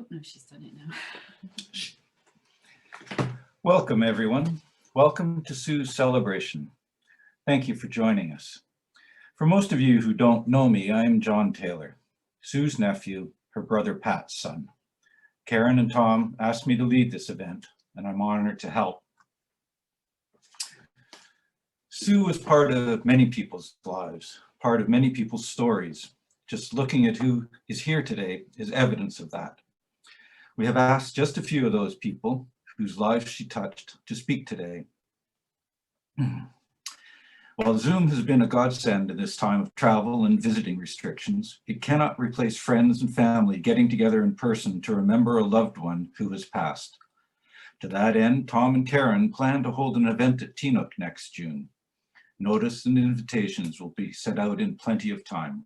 Oh, no, she's done it now. Welcome, everyone. Welcome to Sue's celebration. Thank you for joining us. For most of you who don't know me, I'm John Taylor, Sue's nephew, her brother Pat's son. Karen and Tom asked me to lead this event, and I'm honored to help. Sue was part of many people's lives, part of many people's stories. Just looking at who is here today is evidence of that. We have asked just a few of those people whose lives she touched to speak today. While Zoom has been a godsend in this time of travel and visiting restrictions, it cannot replace friends and family getting together in person to remember a loved one who has passed. To that end, Tom and Karen plan to hold an event at Teanook next June. Notice and invitations will be sent out in plenty of time.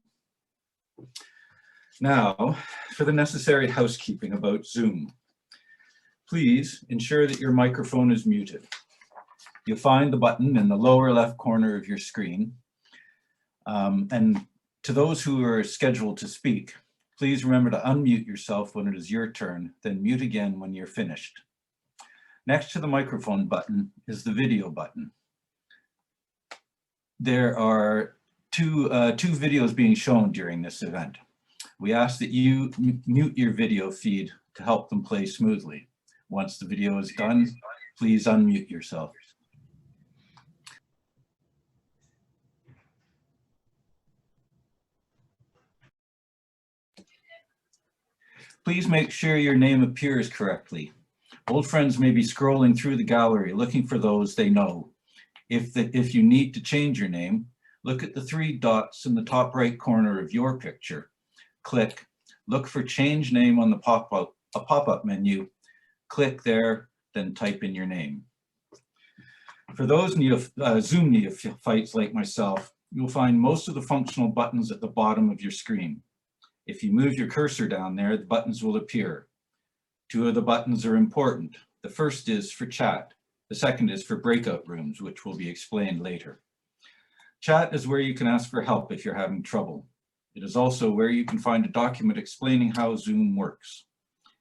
Now, for the necessary housekeeping about Zoom. Please ensure that your microphone is muted. You'll find the button in the lower left corner of your screen. And to those who are scheduled to speak, please remember to unmute yourself when it is your turn, then mute again when you're finished. Next to the microphone button is the video button. There are two videos being shown during this event. We ask that you mute your video feed to help them play smoothly. Once the video is done, please unmute yourself. Please make sure your name appears correctly. Old friends may be scrolling through the gallery looking for those they know. If you need to change your name, look at the 3 dots in the top right corner of your picture. Click, look for change name on the pop-up menu. Click there, then type in your name. For those Zoom neophytes like myself, you'll find most of the functional buttons at the bottom of your screen. If you move your cursor down there, the buttons will appear. 2 of the buttons are important. The first is for chat. The second is for breakout rooms, which will be explained later. Chat is where you can ask for help if you're having trouble. It is also where you can find a document explaining how Zoom works.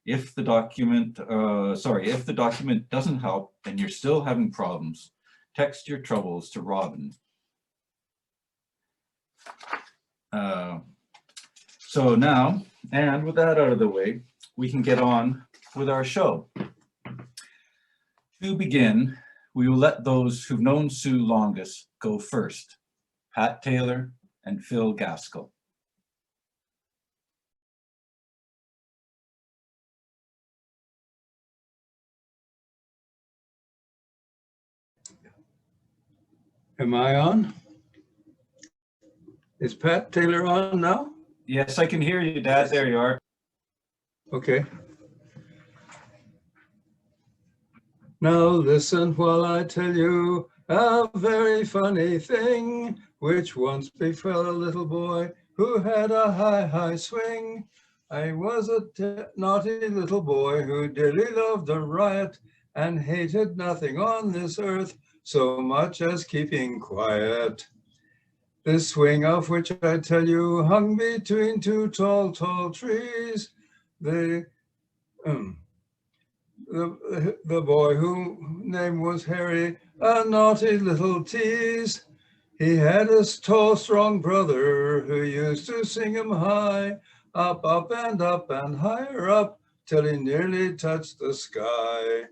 If the document doesn't help and you're still having problems, text your troubles to Robin. So now, and with that out of the way, we can get on with our show. To begin, we will let those who've known Sue longest go first, Pat Taylor and Phil Gaskell. Am I on? Is Pat Taylor on now? Yes, I can hear you, Dad. There you are. Okay. Now listen while I tell you a very funny thing, which once befell a little boy who had a high swing. I was a naughty little boy who dearly loved a riot and hated nothing on this earth so much as keeping quiet. This swing of which I tell you hung between 2 tall trees. The boy whose name was Harry, a naughty little tease. He had a tall, strong brother who used to sing him high, up and higher up, till he nearly touched the sky.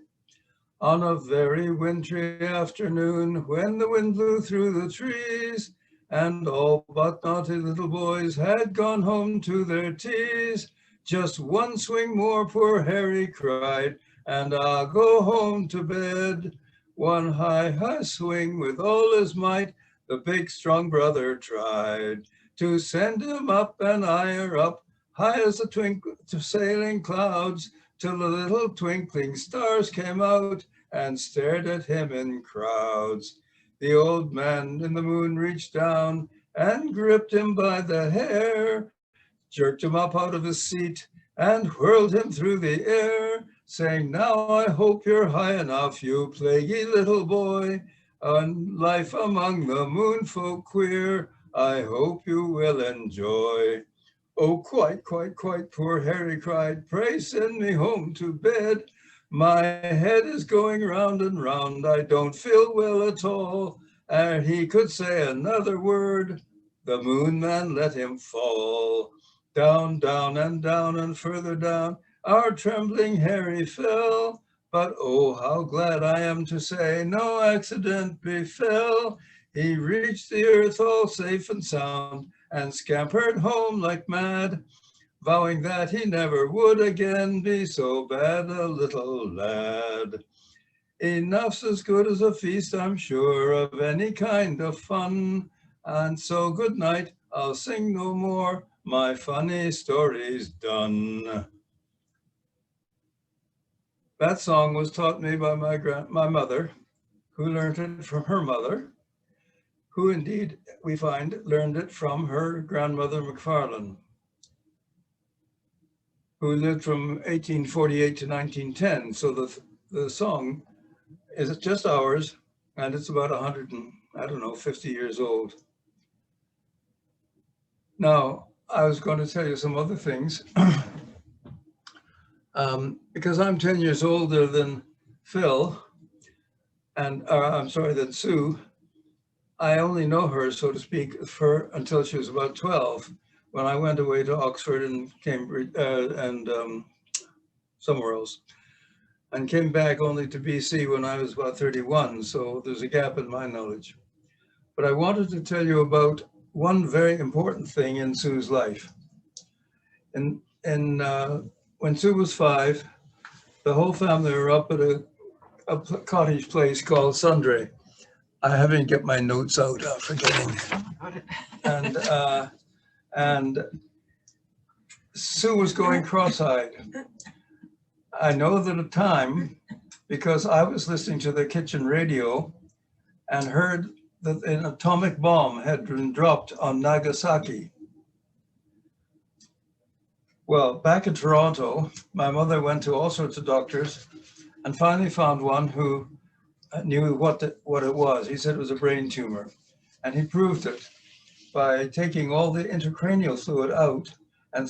On a very wintry afternoon, when the wind blew through the trees, and all but naughty little boys had gone home to their teas, just one swing more, poor Harry cried, and I'll go home to bed. One high swing with all his might, the big strong brother tried to send him up and higher up, high as the sailing clouds, till the little twinkling stars came out and stared at him in crowds. The old man in the moon reached down and gripped him by the hair, jerked him up out of his seat and whirled him through the air, saying, now I hope you're high enough, you plaguey little boy, on life among the moon folk queer, I hope you will enjoy. Oh, quite, quite, quite, poor Harry cried, pray send me home to bed. My head is going round and round, I don't feel well at all. Ere he could say another word, the moon man let him fall. Down, down, and down, and further down, our trembling Harry fell. But oh, how glad I am to say, no accident befell. He reached the earth all safe and sound, and scampered home like mad, vowing that he never would again be so bad a little lad. Enough's as good as a feast, I'm sure, of any kind of fun. And so good night, I'll sing no more, my funny story's done. That song was taught me by my mother, who learned it from her mother, who indeed, we find, learned it from her grandmother Macfarlane, who lived from 1848 to 1910. So the song is just ours, and it's about 50 years old. Now, I was going to tell you some other things. Because I'm 10 years older than Phil, and than Sue, I only know her, so to speak, until she was about 12, when I went away to Oxford and Cambridge and somewhere else, and came back only to BC when I was about 31. So there's a gap in my knowledge. But I wanted to tell you about one very important thing in Sue's life. When Sue was 5, the whole family were up at a cottage place called Sundre. I haven't get my notes out, I'm forgetting. And Sue was going cross-eyed. I know that at the time, because I was listening to the kitchen radio and heard that an atomic bomb had been dropped on Nagasaki. Well, back in Toronto, my mother went to all sorts of doctors and finally found one who knew what it was. He said it was a brain tumor, and he proved it by taking all the intracranial fluid out and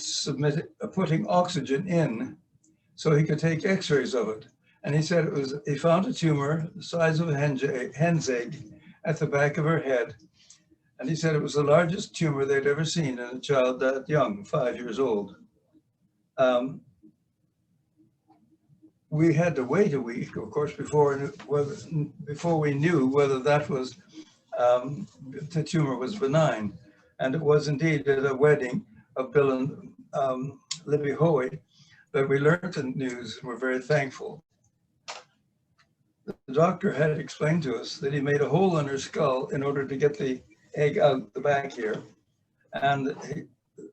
putting oxygen in so he could take x-rays of it. And he said he found a tumor the size of a hen's egg at the back of her head. And he said it was the largest tumor they'd ever seen in a child that young, 5 years old. We had to wait a week, of course, before we knew whether that was the tumor was benign. And it was indeed at a wedding of Bill and Libby Hoey that we learned the news. We're very thankful. The doctor had explained to us that he made a hole in her skull in order to get the egg out the back here and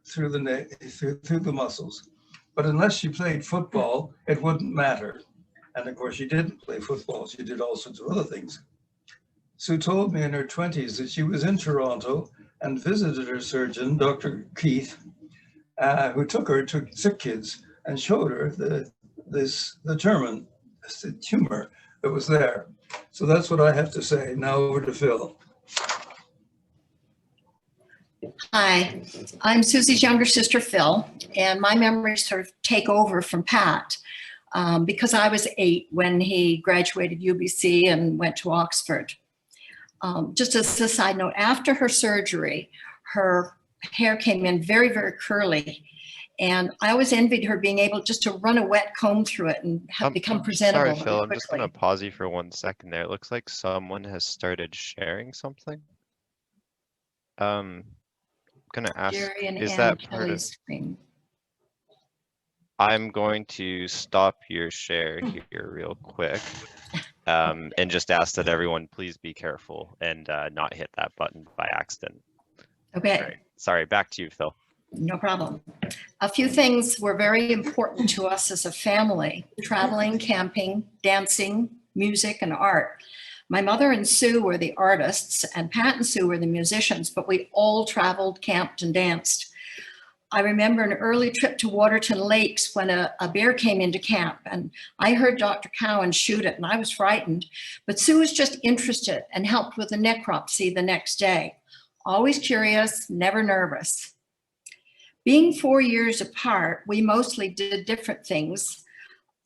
through the neck, through the muscles. But unless she played football, it wouldn't matter. And of course, she didn't play football. She did all sorts of other things. Sue told me in her 20s that she was in Toronto and visited her surgeon, Dr. Keith, who took her to sick kids and showed her the tumor that was there. So that's what I have to say. Now over to Phil. Hi, I'm Susie's younger sister, Phil, and my memories sort of take over from Pat because I was 8 when he graduated UBC and went to Oxford. Just as a side note, after her surgery, her hair came in very, very curly. And I always envied her being able just to run a wet comb through it and become presentable. Sorry, Phil, I'm just going to pause you for 1 second there. It looks like someone has started sharing something. I'm going to ask, is that part of... Screen. I'm going to stop your share here real quick and just ask that everyone please be careful and not hit that button by accident. Okay. Right. Sorry, back to you, Phil. No problem. A few things were very important to us as a family: traveling, camping, dancing, music, and art. My mother and Sue were the artists, and Pat and Sue were the musicians, but we all traveled, camped, and danced. I remember an early trip to Waterton Lakes when a bear came into camp, and I heard Dr. Cowan shoot it, and I was frightened, but Sue was just interested and helped with the necropsy the next day. Always curious, never nervous. Being 4 years apart, we mostly did different things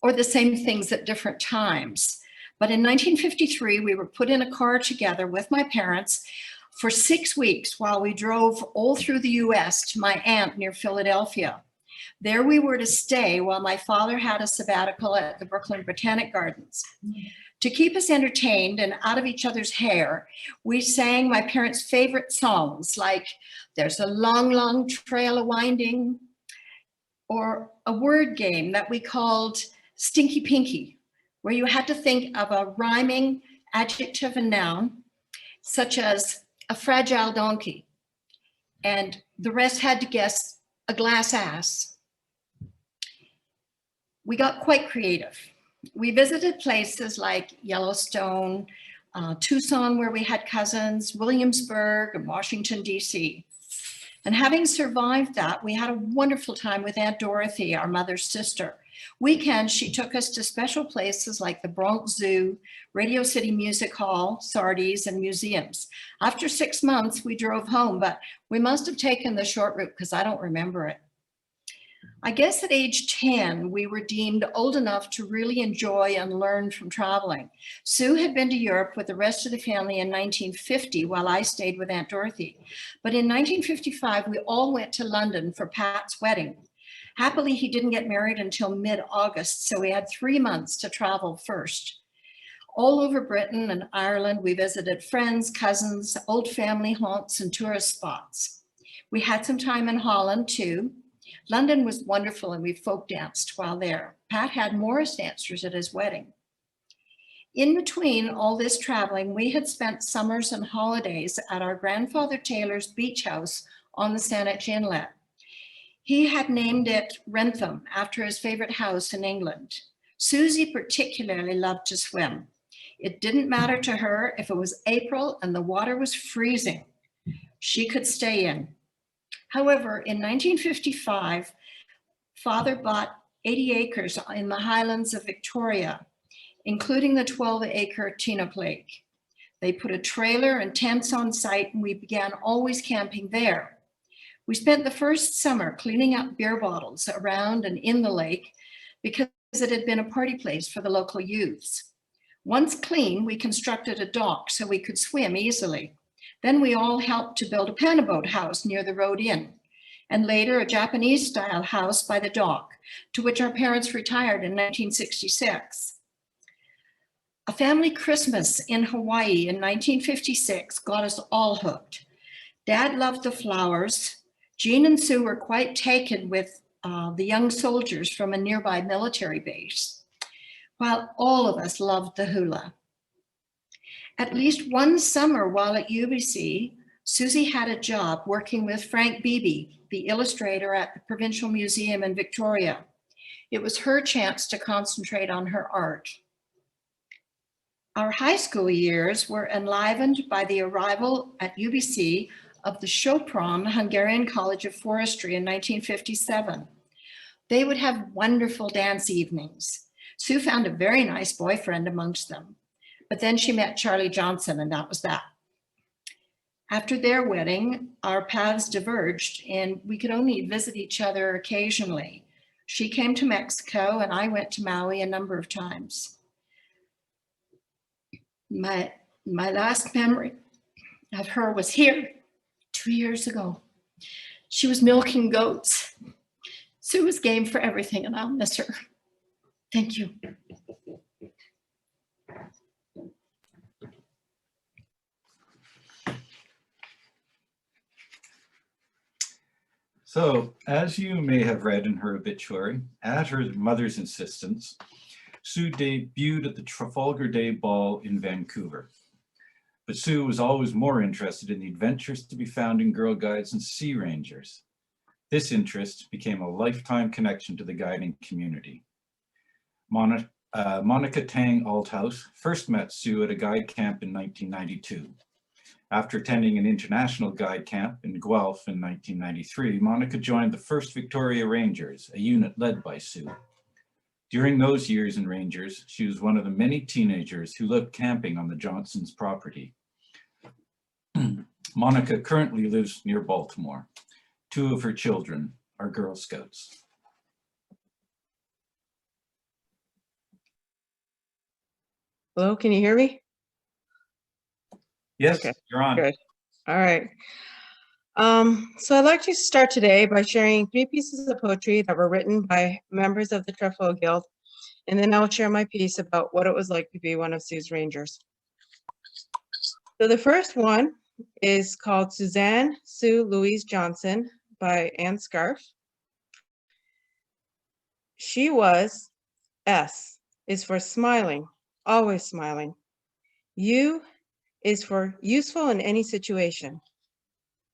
or the same things at different times. But in 1953, we were put in a car together with my parents for 6 weeks while we drove all through the US to my aunt near Philadelphia. There we were to stay while my father had a sabbatical at the Brooklyn Botanic Gardens. To keep us entertained and out of each other's hair, we sang my parents' favorite songs like There's a Long, Long Trail a-Winding, or a word game that we called Stinky Pinky, where you had to think of a rhyming adjective and noun, such as a fragile donkey, and the rest had to guess a glass ass. We got quite creative. We visited places like Yellowstone, Tucson, where we had cousins, Williamsburg, and Washington, D.C. And having survived that, we had a wonderful time with Aunt Dorothy, our mother's sister. Weekends, she took us to special places like the Bronx Zoo, Radio City Music Hall, Sardi's, and museums. After 6 months, we drove home, but we must have taken the short route because I don't remember it. I guess at age 10, we were deemed old enough to really enjoy and learn from traveling. Sue had been to Europe with the rest of the family in 1950 while I stayed with Aunt Dorothy. But in 1955, we all went to London for Pat's wedding. Happily, he didn't get married until mid-August, so we had 3 months to travel first. All over Britain and Ireland, we visited friends, cousins, old family haunts, and tourist spots. We had some time in Holland too. London was wonderful and we folk danced while there. Pat had Morris dancers at his wedding. In between all this traveling, we had spent summers and holidays at our grandfather Taylor's beach house on the Saanich Inlet. He had named it Wrentham after his favorite house in England. Susie particularly loved to swim. It didn't matter to her if it was April and the water was freezing. She could stay in. However, in 1955, Father bought 80 acres in the highlands of Victoria, including the 12-acre Teaneck Lake. They put a trailer and tents on site, and we began always camping there. We spent the first summer cleaning up beer bottles around and in the lake because it had been a party place for the local youths. Once clean, we constructed a dock so we could swim easily. Then we all helped to build a panaboat house near the road in, and later a Japanese-style house by the dock, to which our parents retired in 1966. A family Christmas in Hawaii in 1956 got us all hooked. Dad loved the flowers. Jean and Sue were quite taken with the young soldiers from a nearby military base, while all of us loved the hula. At least one summer while at UBC, Susie had a job working with Frank Beebe, the illustrator at the Provincial Museum in Victoria. It was her chance to concentrate on her art. Our high school years were enlivened by the arrival at UBC of the Sopron Hungarian College of Forestry in 1957. They would have wonderful dance evenings. Sue found a very nice boyfriend amongst them. But then she met Charlie Johnson, and that was that. After their wedding, our paths diverged and we could only visit each other occasionally. She came to Mexico and I went to Maui a number of times. My last memory of her was here 2 years ago. She was milking goats. Sue was game for everything and I'll miss her. Thank you. So, as you may have read in her obituary, at her mother's insistence, Sue debuted at the Trafalgar Day Ball in Vancouver. But Sue was always more interested in the adventures to be found in Girl Guides and Sea Rangers. This interest became a lifetime connection to the guiding community. Monica Tang Althouse first met Sue at a guide camp in 1992. After attending an international guide camp in Guelph in 1993, Monica joined the 1st Victoria Rangers, a unit led by Sue. During those years in Rangers, she was one of the many teenagers who lived camping on the Johnsons' property. Monica currently lives near Baltimore. 2 of her children, our Girl Scouts. Hello, can you hear me? Yes, Okay, you're on. good. All right. So I'd like to start today by sharing 3 pieces of poetry that were written by members of the Trefoil Guild, and then I'll share my piece about what it was like to be one of Sue's Rangers. So the first one is called Suzanne Sue Louise Johnson by Anne Scarf. She was, S is for smiling, always smiling. U is for useful in any situation.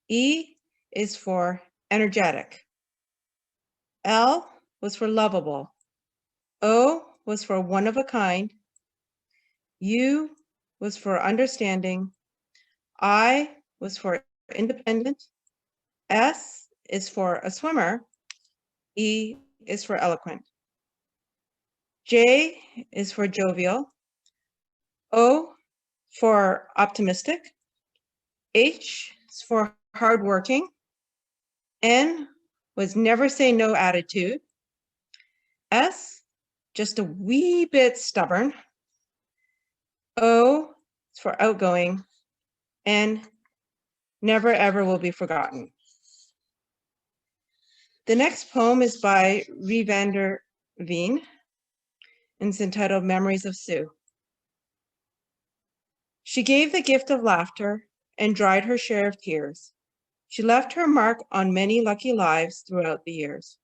E is for energetic. L was for lovable. O was for one of a kind. U was for understanding. I was for independent. S is for a swimmer. E is for eloquent. J is for jovial. O for optimistic. H is for hardworking. N was never say no attitude. S, just a wee bit stubborn. O is for outgoing. And never ever will be forgotten. The next poem is by Rie van der Veen, and it's entitled Memories of Sue. She gave the gift of laughter and dried her share of tears. She left her mark on many lucky lives throughout the years.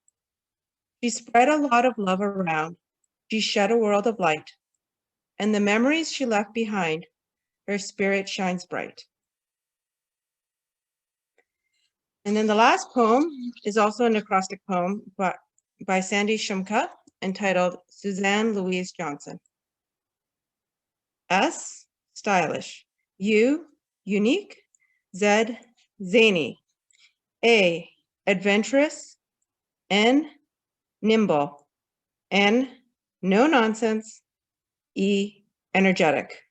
She spread a lot of love around. She shed a world of light. And the memories she left behind, her spirit shines bright. And then the last poem is also an acrostic poem by Sandy Shumka, entitled Suzanne Louise Johnson. S, stylish. U, unique. Z, zany. A, adventurous. N, nimble. N, no nonsense. E, energetic.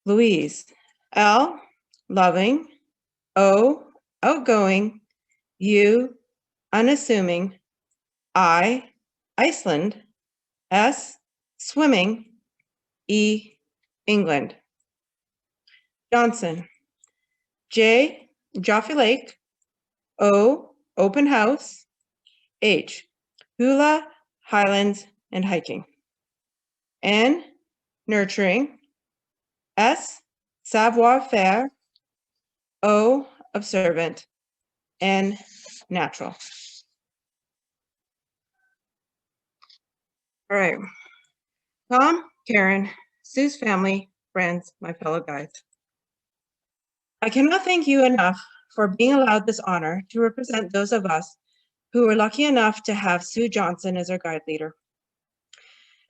Louise. L, loving. O, outgoing. U, unassuming. I, Iceland. S, swimming. E, England. Johnson. J, Jaffe Lake. O, open house. H, hula, highlands, and hiking. N, nurturing. S, savoir-faire. O, observant. N, natural. All right. Tom, Karen, Sue's family, friends, my fellow guides. I cannot thank you enough for being allowed this honor to represent those of us who were lucky enough to have Sue Johnson as our guide leader.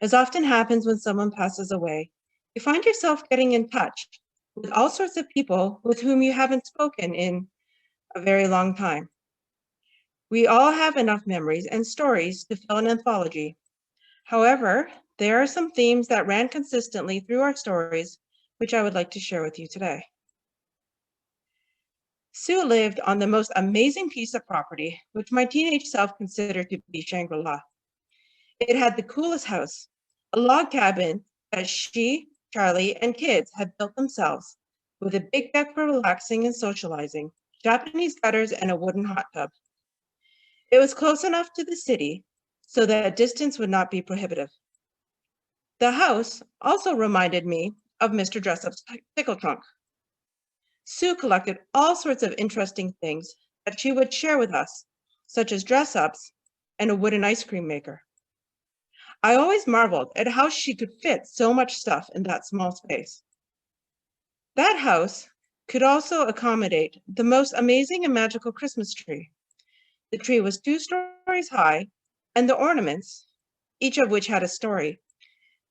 As often happens when someone passes away, you find yourself getting in touch with all sorts of people with whom you haven't spoken in a very long time. We all have enough memories and stories to fill an anthology. However, there are some themes that ran consistently through our stories, which I would like to share with you today. Sue lived on the most amazing piece of property, which my teenage self considered to be Shangri-La. It had the coolest house, a log cabin that she, Charlie, and kids had built themselves, with a big deck for relaxing and socializing, Japanese gutters, and a wooden hot tub. It was close enough to the city so that distance would not be prohibitive. The house also reminded me of Mr. Dressup's pickle trunk. Sue collected all sorts of interesting things that she would share with us, such as dress-ups and a wooden ice cream maker. I always marveled at how she could fit so much stuff in that small space. That house could also accommodate the most amazing and magical Christmas tree. The tree was 2 stories high, and the ornaments, each of which had a story,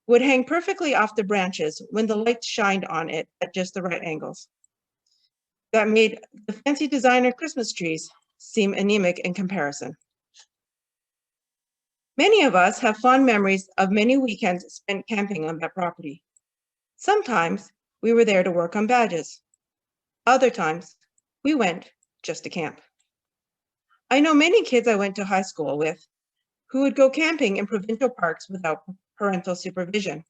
would hang perfectly off the branches when the light shined on it at just the right angles. That made the fancy designer Christmas trees seem anemic in comparison. Many of us have fond memories of many weekends spent camping on that property. Sometimes we were there to work on badges. Other times we went just to camp. I know many kids I went to high school with who would go camping in provincial parks without parental supervision.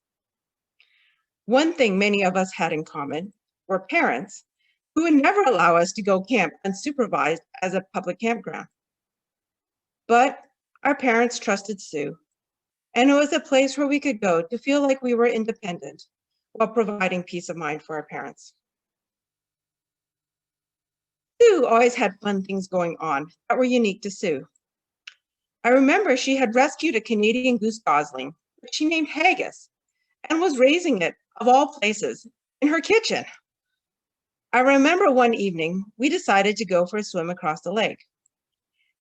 One thing many of us had in common were parents who would never allow us to go camp unsupervised as a public campground. But our parents trusted Sue, and it was a place where we could go to feel like we were independent while providing peace of mind for our parents. Sue always had fun things going on that were unique to Sue. I remember she had rescued a Canadian goose gosling, which she named Haggis, and was raising it, of all places, in her kitchen. I remember one evening we decided to go for a swim across the lake.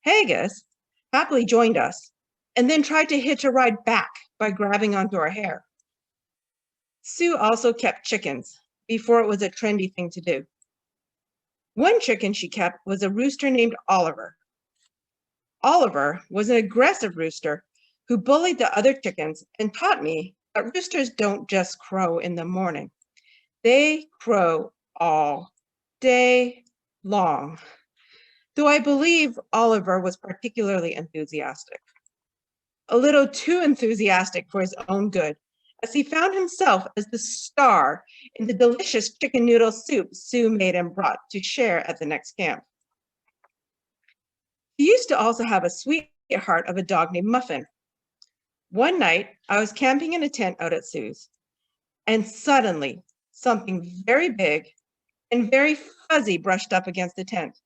Haggis happily joined us and then tried to hitch a ride back by grabbing onto our hair. Sue also kept chickens before it was a trendy thing to do. One chicken she kept was a rooster named Oliver. Oliver was an aggressive rooster who bullied the other chickens and taught me that roosters don't just crow in the morning. They crow all day long, though I believe Oliver was particularly enthusiastic. A little too enthusiastic for his own good, as he found himself as the star in the delicious chicken noodle soup Sue made and brought to share at the next camp. He used to also have a sweetheart of a dog named Muffin. One night, I was camping in a tent out at Sue's, and suddenly something very big and very fuzzy brushed up against the tent.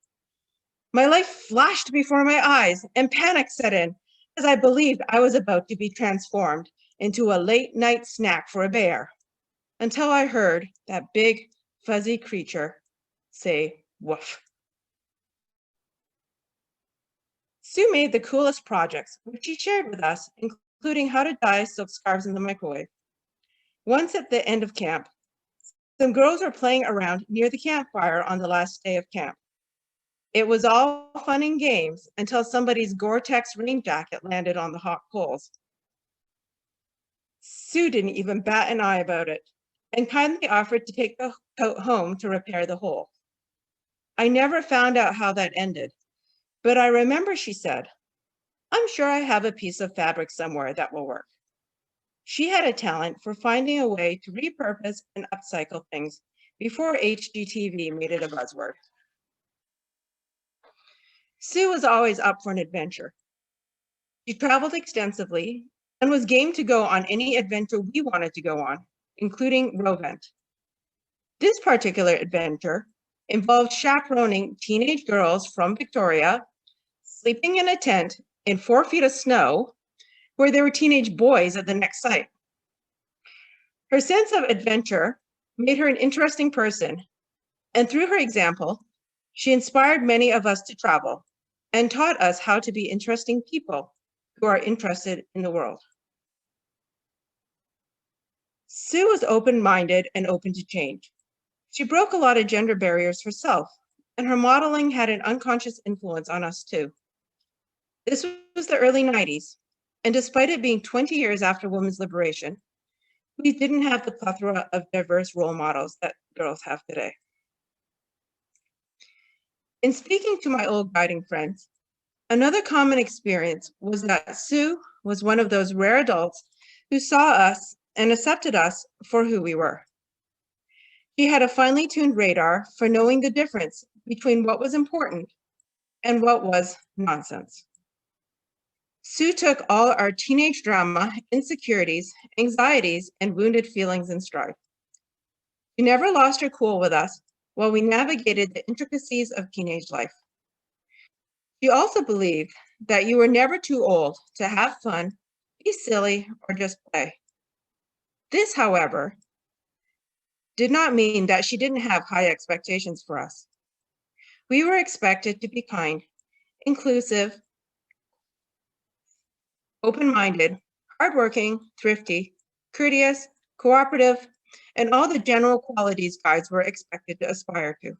My life flashed before my eyes and panic set in as I believed I was about to be transformed into a late night snack for a bear, until I heard that big fuzzy creature say woof. Sue made the coolest projects, which she shared with us, including how to dye silk scarves in the microwave. Once at the end of camp, some girls were playing around near the campfire on the last day of camp. It was all fun and games until somebody's Gore-Tex rain jacket landed on the hot coals. Sue didn't even bat an eye about it and kindly offered to take the coat home to repair the hole. I never found out how that ended, but I remember she said, "I'm sure I have a piece of fabric somewhere that will work." She had a talent for finding a way to repurpose and upcycle things before HGTV made it a buzzword. Sue was always up for an adventure. She traveled extensively and was game to go on any adventure we wanted to go on, including Rovent. This particular adventure involved chaperoning teenage girls from Victoria, sleeping in a tent in 4 feet of snow, where there were teenage boys at the next site. Her sense of adventure made her an interesting person, and through her example, she inspired many of us to travel and taught us how to be interesting people who are interested in the world. Sue was open-minded and open to change. She broke a lot of gender barriers herself, and her modeling had an unconscious influence on us too. This was the early 90s, and despite it being 20 years after women's liberation, we didn't have the plethora of diverse role models that girls have today. In speaking to my old guiding friends, another common experience was that Sue was one of those rare adults who saw us and accepted us for who we were. She had a finely tuned radar for knowing the difference between what was important and what was nonsense. Sue took all our teenage drama, insecurities, anxieties, and wounded feelings in stride. She never lost her cool with us while we navigated the intricacies of teenage life. She also believed that you were never too old to have fun, be silly, or just play. This, however, did not mean that she didn't have high expectations for us. We were expected to be kind, inclusive, open-minded, hardworking, thrifty, courteous, cooperative, and all the general qualities guides were expected to aspire to.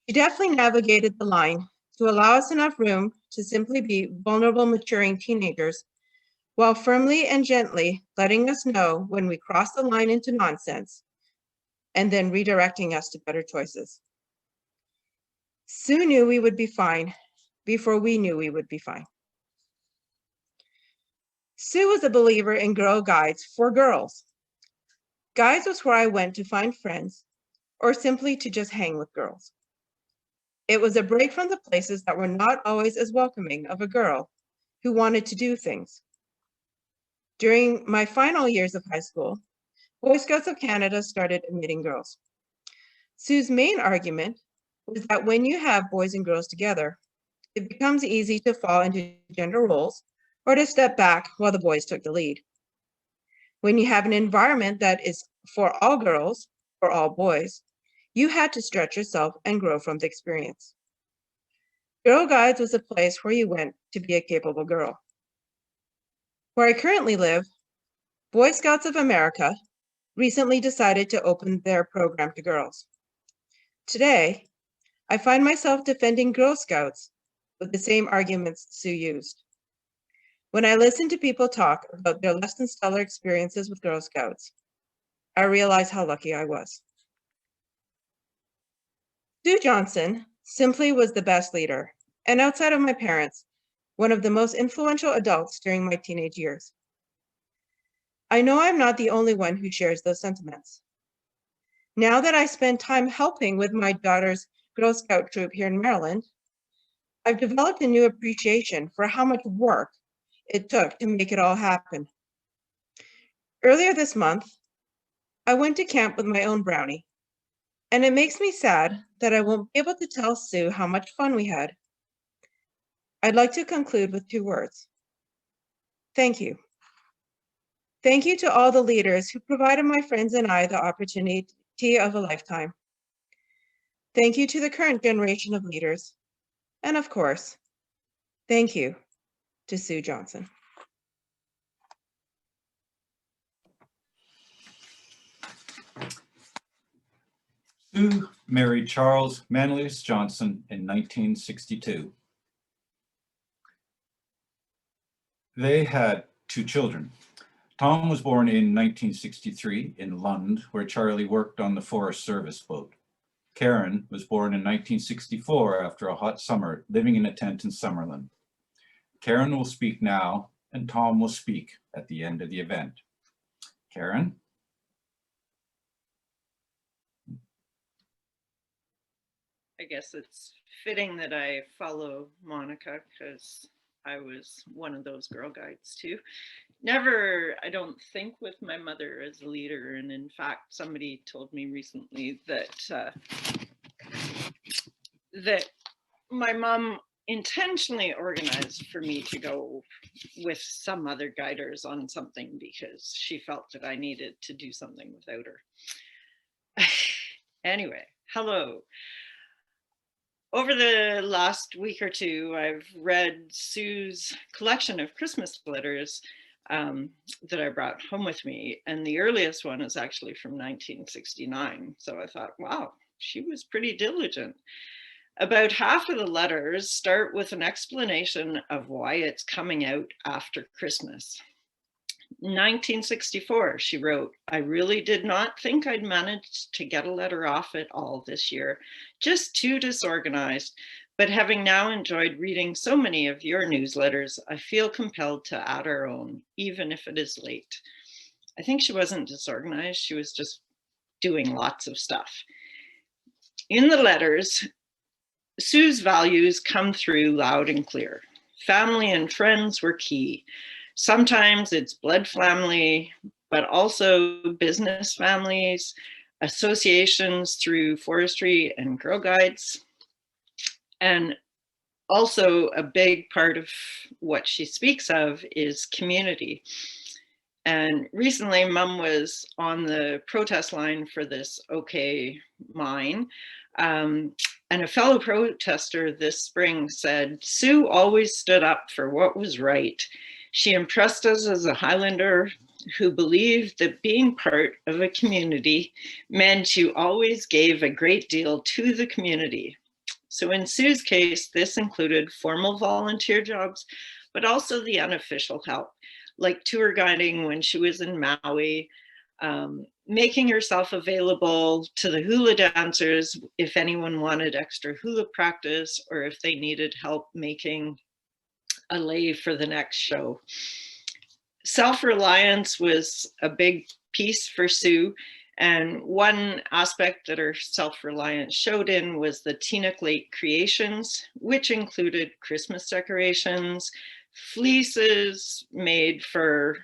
She definitely navigated the line to allow us enough room to simply be vulnerable, maturing teenagers, while firmly and gently letting us know when we crossed the line into nonsense, and then redirecting us to better choices. Sue knew we would be fine before we knew we would be fine. Sue was a believer in Girl Guides for girls. Guides was where I went to find friends or simply to just hang with girls. It was a break from the places that were not always as welcoming of a girl who wanted to do things. During my final years of high school, Boy Scouts of Canada started admitting girls. Sue's main argument was that when you have boys and girls together, it becomes easy to fall into gender roles or to step back while the boys took the lead. When you have an environment that is for all girls or all boys, you had to stretch yourself and grow from the experience. Girl Guides was a place where you went to be a capable girl. Where I currently live, Boy Scouts of America recently decided to open their program to girls. Today, I find myself defending Girl Scouts with the same arguments Sue used. When I listen to people talk about their less than stellar experiences with Girl Scouts, I realize how lucky I was. Sue Johnson simply was the best leader, and outside of my parents, one of the most influential adults during my teenage years. I know I'm not the only one who shares those sentiments. Now that I spend time helping with my daughter's Girl Scout troop here in Maryland, I've developed a new appreciation for how much work it took to make it all happen. Earlier this month, I went to camp with my own brownie, and it makes me sad that I won't be able to tell Sue how much fun we had. I'd like to conclude with 2 words. Thank you. Thank you to all the leaders who provided my friends and I the opportunity of a lifetime. Thank you to the current generation of leaders. And of course, thank you to Sue Johnson. Sue married Charles Manlius Johnson in 1962. They had 2 children. Tom was born in 1963 in Lund, where Charlie worked on the Forest Service boat. Karen was born in 1964 after a hot summer, living in a tent in Summerlin. Karen will speak now, and Tom will speak at the end of the event. Karen? I guess it's fitting that I follow Monica because I was one of those Girl Guides too. Never, I don't think, with my mother as a leader. And in fact, somebody told me recently that that my mom intentionally organized for me to go with some other guiders on something because she felt that I needed to do something without her. Anyway, hello. Over the last week or 2, I've read Sue's collection of Christmas letters that I brought home with me. And the earliest one is actually from 1969. So I thought, wow, she was pretty diligent. About half of the letters start with an explanation of why it's coming out after Christmas. In 1964, she wrote, "I really did not think I'd managed to get a letter off at all this year, just too disorganized. But having now enjoyed reading so many of your newsletters, I feel compelled to add our own, even if it is late." I think she wasn't disorganized. She was just doing lots of stuff. In the letters, Sue's values come through loud and clear. Family and friends were key. Sometimes it's blood family, but also business families, associations through forestry and Girl Guides. And also a big part of what she speaks of is community. And recently, Mum was on the protest line for this OK Mine. And a fellow protester this spring said, "Sue always stood up for what was right. She impressed us as a Highlander who believed that being part of a community meant you always gave a great deal to the community." So in Sue's case, this included formal volunteer jobs, but also the unofficial help, like tour guiding when she was in Maui, making herself available to the hula dancers if anyone wanted extra hula practice or if they needed help making a lei for the next show. Self-reliance was a big piece for Sue, and one aspect that her self-reliance showed in was the Teaneck Lake creations, which included Christmas decorations, fleeces made for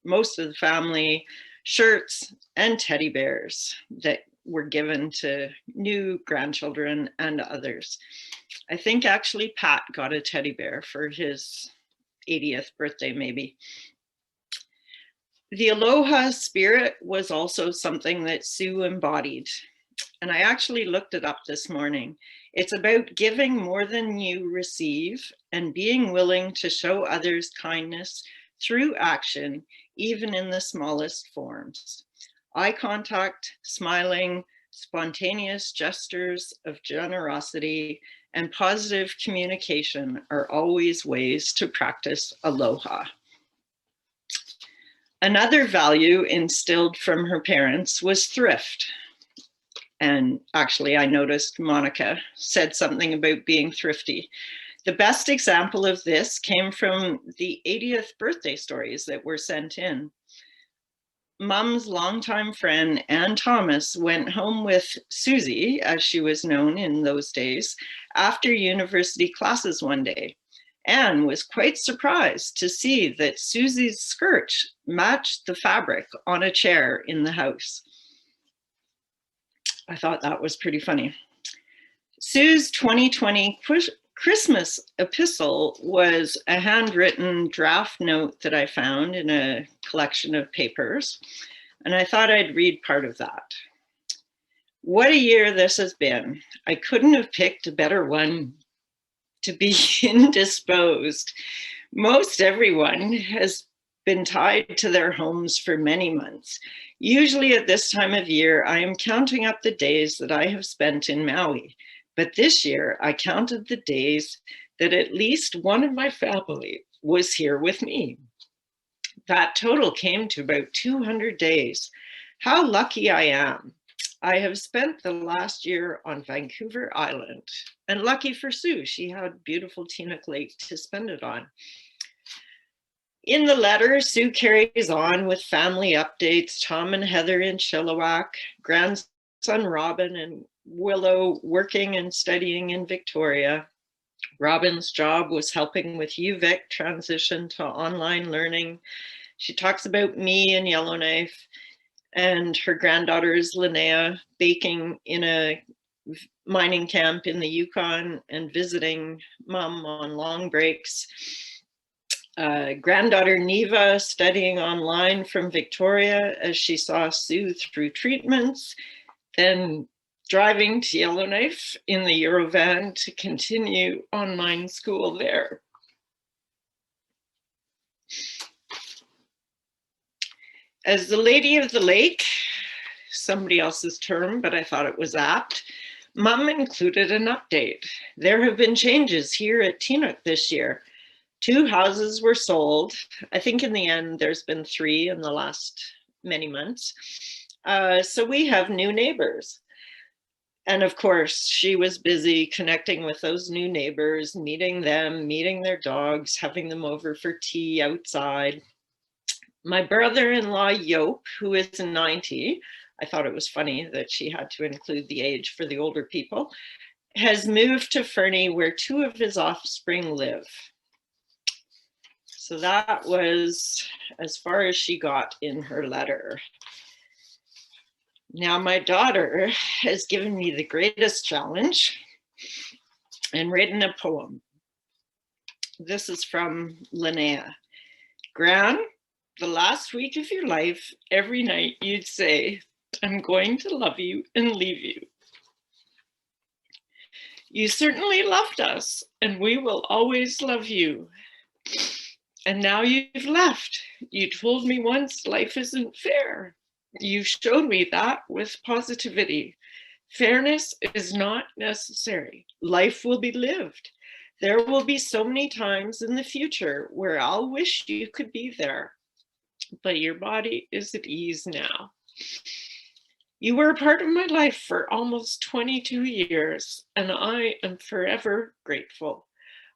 most of the family, shirts, and teddy bears that were given to new grandchildren and others. I think actually Pat got a teddy bear for his 80th birthday, maybe. The aloha spirit was also something that Sue embodied. And I actually looked it up this morning. It's about giving more than you receive and being willing to show others kindness through action, even in the smallest forms. Eye contact, smiling, spontaneous gestures of generosity, and positive communication are always ways to practice aloha. Another value instilled from her parents was thrift. And actually, I noticed Monica said something about being thrifty. The best example of this came from the 80th birthday stories that were sent in. Mom's longtime friend, Ann Thomas, went home with Susie, as she was known in those days, after university classes one day. Anne was quite surprised to see that Susie's skirt matched the fabric on a chair in the house. I thought that was pretty funny. Sue's 2020 Christmas epistle was a handwritten draft note that I found in a collection of papers, and I thought I'd read part of that. What a year this has been. I couldn't have picked a better one to be indisposed. Most everyone has been tied to their homes for many months. Usually at this time of year, I am counting up the days that I have spent in Maui. But this year, I counted the days that at least one of my family was here with me. That total came to about 200 days. How lucky I am. I have spent the last year on Vancouver Island, and lucky for Sue, she had beautiful Teaneck Lake to spend it on. In the letter, Sue carries on with family updates, Tom and Heather in Chilliwack, grandson Robin and Willow working and studying in Victoria. Robin's job was helping with UVic transition to online learning. She talks about me and Yellowknife, and her granddaughters, Linnea, baking in a mining camp in the Yukon and visiting mom on long breaks. Granddaughter Neva studying online from Victoria as she saw Sue through treatments, then driving to Yellowknife in the Eurovan to continue online school there. As the Lady of the Lake, somebody else's term, but I thought it was apt, Mom included an update. There have been changes here at Teaneck this year. 2 houses were sold. I think in the end, there's been 3 in the last many months. So we have new neighbors. And of course, she was busy connecting with those new neighbors, meeting them, meeting their dogs, having them over for tea outside. My brother-in-law, Yope, who is 90, I thought it was funny that she had to include the age for the older people, has moved to Fernie where 2 of his offspring live. So that was as far as she got in her letter. Now my daughter has given me the greatest challenge and written a poem. This is from Linnea. Gran, the last week of your life, every night you'd say, I'm going to love you and leave you. You certainly loved us, and we will always love you. And now you've left. You told me once life isn't fair. You showed me that with positivity. Fairness is not necessary. Life will be lived. There will be so many times in the future where I'll wish you could be there, but your body is at ease now. You were a part of my life for almost 22 years, and I am forever grateful.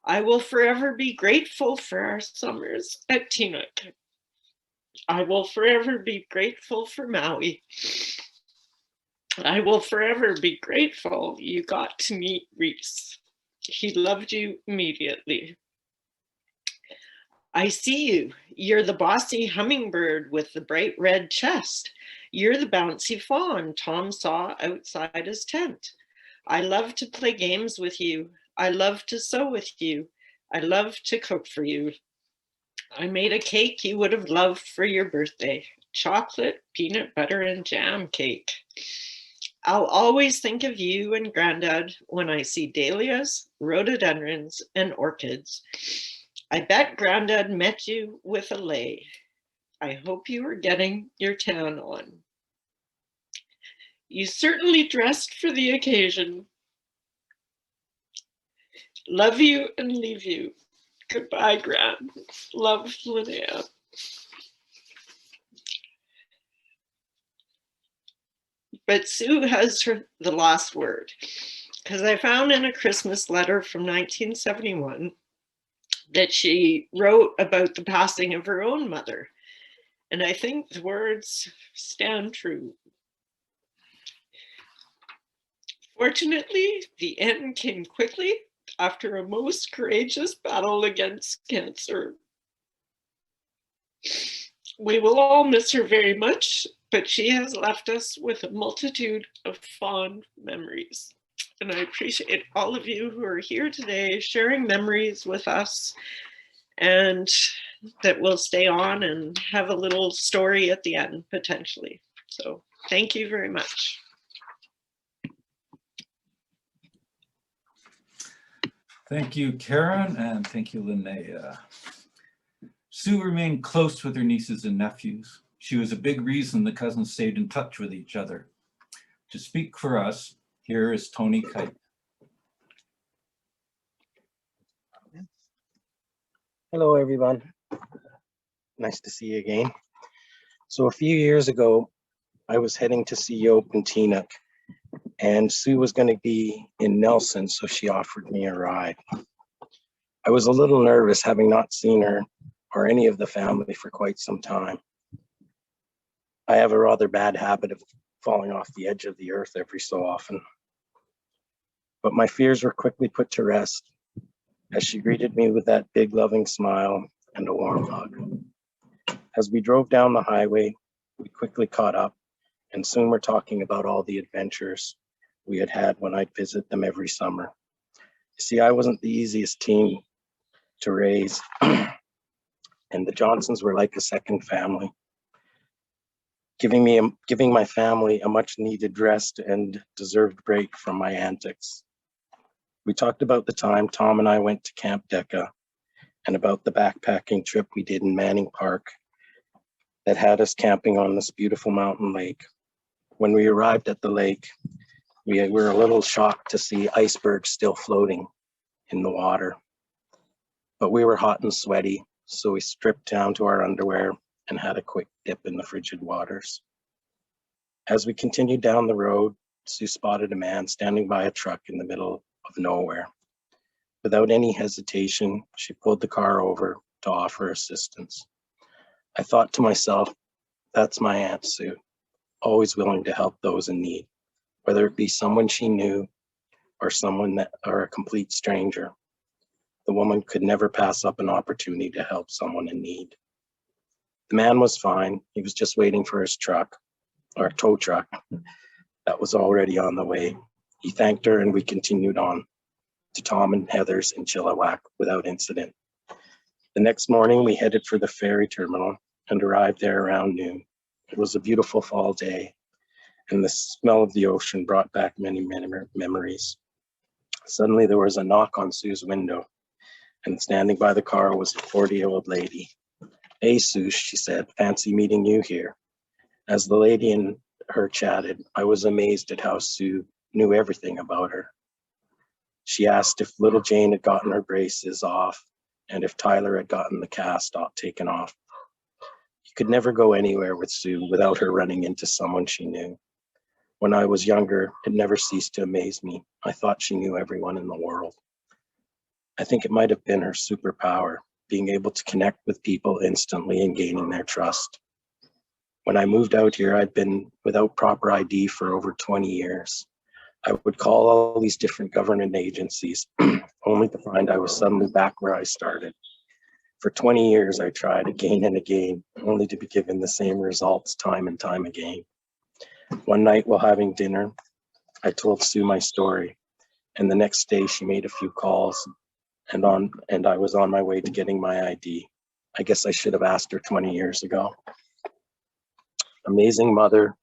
I will forever be grateful for our summers at Teaneck. I will forever be grateful for Maui. I will forever be grateful you got to meet Reese. He loved you immediately. I see you. You're the bossy hummingbird with the bright red chest. You're the bouncy fawn Tom saw outside his tent. I love to play games with you. I love to sew with you. I love to cook for you. I made a cake you would have loved for your birthday. Chocolate, peanut butter, and jam cake. I'll always think of you and Granddad when I see dahlias, rhododendrons, and orchids. I bet Granddad met you with a lei. I hope you were getting your tan on. You certainly dressed for the occasion. Love you and leave you. Goodbye, Gran. Love, Linnea. But Sue has the last word, because I found in a Christmas letter from 1971 that she wrote about the passing of her own mother. And I think the words stand true. Fortunately, the end came quickly after a most courageous battle against cancer. We will all miss her very much, but she has left us with a multitude of fond memories. And I appreciate all of you who are here today sharing memories with us, and that will stay on and have a little story at the end potentially. So thank you very much. Thank you, Karen, and thank you, Linnea. Sue remained close with her nieces and nephews. She was a big reason the cousins stayed in touch with each other. To speak for us, here is Tony Kite. Hello, everyone. Nice to see you again. So a few years ago, I was heading to see Yope in Teaneck, and Sue was going to be in Nelson, so she offered me a ride. I was a little nervous, having not seen her or any of the family for quite some time. I have a rather bad habit of falling off the edge of the earth every so often. But my fears were quickly put to rest as she greeted me with that big loving smile and a warm hug. As we drove down the highway, we quickly caught up, and soon we're talking about all the adventures we had had when I'd visit them every summer. You see, I wasn't the easiest teen to raise, and the Johnsons were like a second family, giving my family a much needed rest and deserved break from my antics. We talked about the time Tom and I went to Camp Decca and about the backpacking trip we did in Manning Park that had us camping on this beautiful mountain lake. When we arrived at the lake, we were a little shocked to see icebergs still floating in the water. But we were hot and sweaty, so we stripped down to our underwear and had a quick dip in the frigid waters. As we continued down the road, Sue spotted a man standing by a truck in the middle of nowhere. Without any hesitation, she pulled the car over to offer assistance. I thought to myself, that's my Aunt Sue, always willing to help those in need, whether it be someone she knew or a complete stranger. The woman could never pass up an opportunity to help someone in need. The man was fine. He was just waiting for his truck, or tow truck, that was already on the way. He thanked her and we continued on to Tom and Heather's in Chilliwack without incident. The next morning we headed for the ferry terminal and arrived there around noon. It was a beautiful fall day, and the smell of the ocean brought back many memories. Suddenly there was a knock on Sue's window, and standing by the car was a 40-year-old lady. "Hey, Sue," she said, "fancy meeting you here." As the lady and her chatted, I was amazed at how Sue knew everything about her. She asked if little Jane had gotten her braces off and if Tyler had gotten the cast taken off. You could never go anywhere with Sue without her running into someone she knew. When I was younger, it never ceased to amaze me. I thought she knew everyone in the world. I think it might have been her superpower, being able to connect with people instantly and gaining their trust. When I moved out here, I'd been without proper ID for over 20 years. I would call all these different government agencies, only to find I was suddenly back where I started. For 20 years, I tried again and again, only to be given the same results time and time again. One night while having dinner, I told Sue my story, and the next day she made a few calls, and I was on my way to getting my ID. I guess I should have asked her 20 years ago. Amazing mother,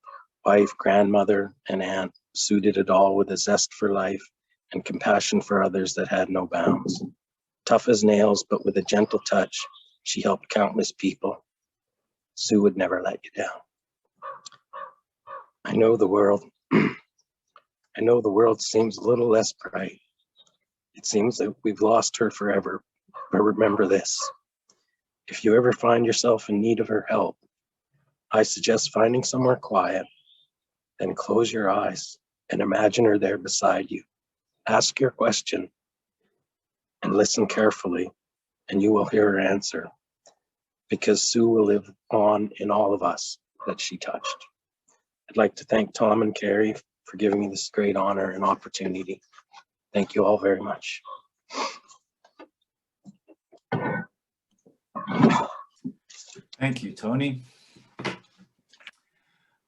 wife, grandmother, and aunt, Sue did it all with a zest for life and compassion for others that had no bounds. Tough as nails, but with a gentle touch, she helped countless people. Sue would never let you down. I know the world seems a little less bright. It seems that we've lost her forever, but remember this. If you ever find yourself in need of her help, I suggest finding somewhere quiet, then close your eyes and imagine her there beside you. Ask your question and listen carefully, and you will hear her answer, because Sue will live on in all of us that she touched. I'd like to thank Tom and Carrie for giving me this great honor and opportunity. Thank you all very much. Thank you, Tony.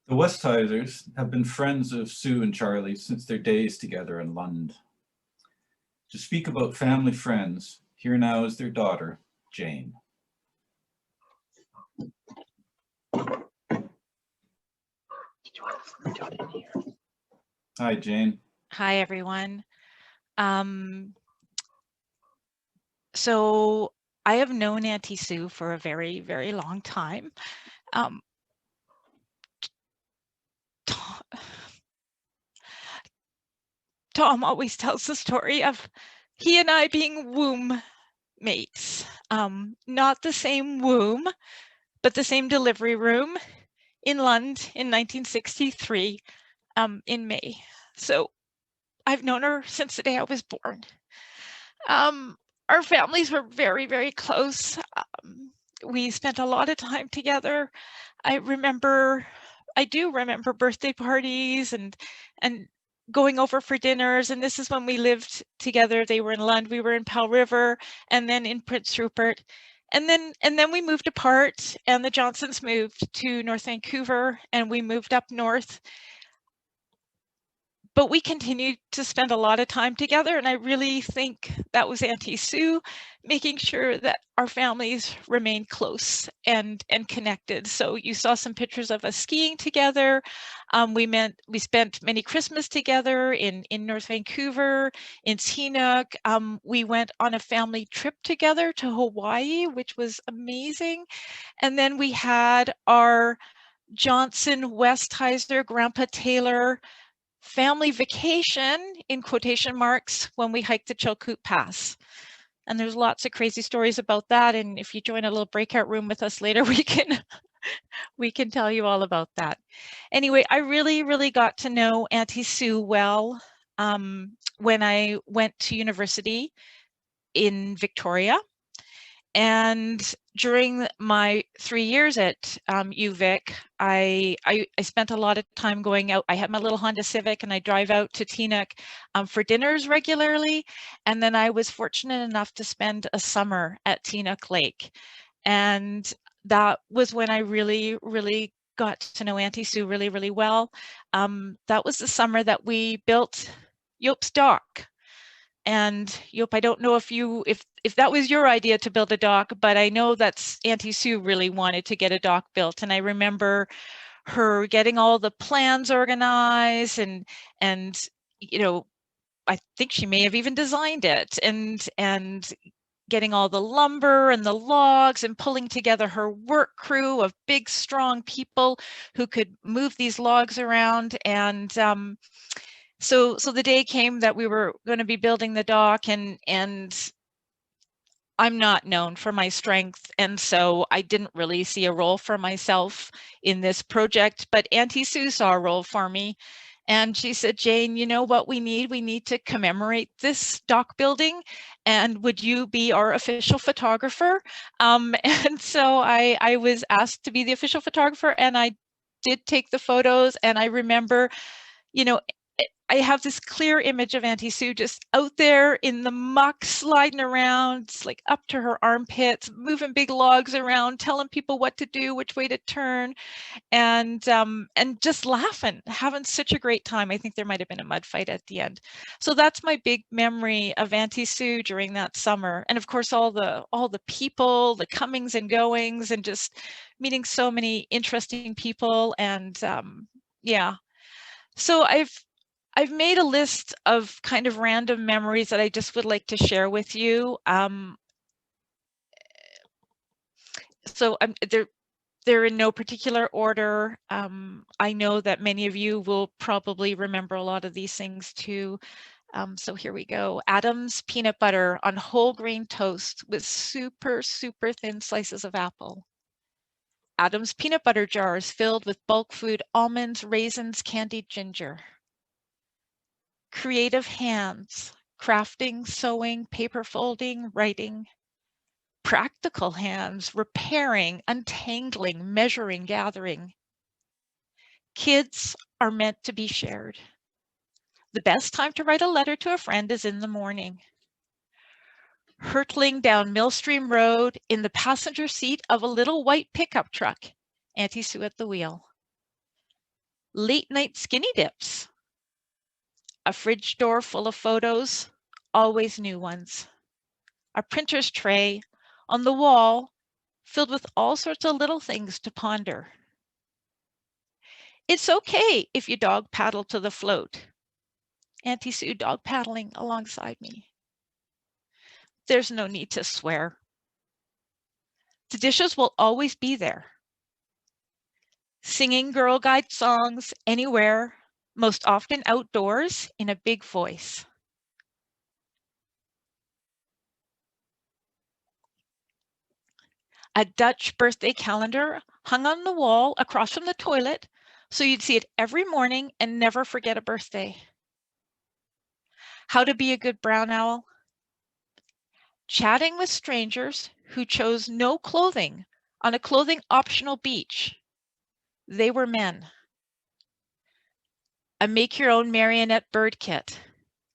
The Westheisers have been friends of Sue and Charlie since their days together in Lund. To speak about family friends, here now is their daughter, Jane. Hi, Jane. Hi, everyone. So I have known Auntie Sue for a very, very long time. Tom always tells the story of he and I being womb mates. Not the same womb, but the same delivery room in Lund in 1963 in May. So I've known her since the day I was born. Our families were very, very close. We spent a lot of time together. I do remember birthday parties and going over for dinners. And this is when we lived together. They were in Lund, we were in Powell River, and then in Prince Rupert. And then we moved apart, and the Johnsons moved to North Vancouver, and we moved up north. But we continued to spend a lot of time together, and I really think that was Auntie Sue making sure that our families remained close and connected. So you saw some pictures of us skiing together. We spent many Christmas together in North Vancouver, in Teaneck. We went on a family trip together to Hawaii, which was amazing. And then we had our Johnson Westheiser, Grandpa Taylor family vacation in quotation marks when we hiked the Chilkoot Pass. And there's lots of crazy stories about that. And if you join a little breakout room with us later, we can tell you all about that. Anyway, I really, really got to know Auntie Sue well when I went to university in Victoria. And during my 3 years at UVic, I spent a lot of time going out. I had my little Honda Civic, and I drive out to Teaneck for dinners regularly. And then I was fortunate enough to spend a summer at Teaneck Lake. And that was when I really, really got to know Auntie Sue really, really well. That was the summer that we built Yope's Dock. And Yope, I don't know if that was your idea to build a dock, but I know that's Auntie Sue really wanted to get a dock built. And I remember her getting all the plans organized and you know, I think she may have even designed it and getting all the lumber and the logs and pulling together her work crew of big, strong people who could move these logs around. And so the day came that we were going to be building the dock, and I'm not known for my strength, and so I didn't really see a role for myself in this project, but Auntie Sue saw a role for me. And she said, Jane, you know what we need? We need to commemorate this dock building. And would you be our official photographer? And so I was asked to be the official photographer, and I did take the photos. And I remember, you know, I have this clear image of Auntie Sue just out there in the muck, sliding around, like up to her armpits, moving big logs around, telling people what to do, which way to turn, and just laughing, having such a great time. I think there might have been a mud fight at the end. So that's my big memory of Auntie Sue during that summer. And of course, all the people, the comings and goings, and just meeting so many interesting people. And yeah, so I've made a list of kind of random memories that I just would like to share with you. So they're in no particular order. I know that many of you will probably remember a lot of these things too. So here we go. Adam's peanut butter on whole grain toast with super, super thin slices of apple. Adam's peanut butter jars filled with bulk food, almonds, raisins, candied ginger. Creative hands, crafting, sewing, paper folding, writing. Practical hands, repairing, untangling, measuring, gathering. Kids are meant to be shared. The best time to write a letter to a friend is in the morning. Hurtling down Millstream Road in the passenger seat of a little white pickup truck, Auntie Sue at the wheel. Late night skinny dips. A fridge door full of photos, always new ones. A printer's tray on the wall filled with all sorts of little things to ponder. It's okay if you dog paddle to the float. Auntie Sue dog paddling alongside me. There's no need to swear. The dishes will always be there. Singing Girl Guide songs anywhere, most often outdoors in a big voice. A Dutch birthday calendar hung on the wall across from the toilet, so you'd see it every morning and never forget a birthday. How to be a good brown owl. Chatting with strangers who chose no clothing on a clothing optional beach. They were men. A make your own marionette bird kit.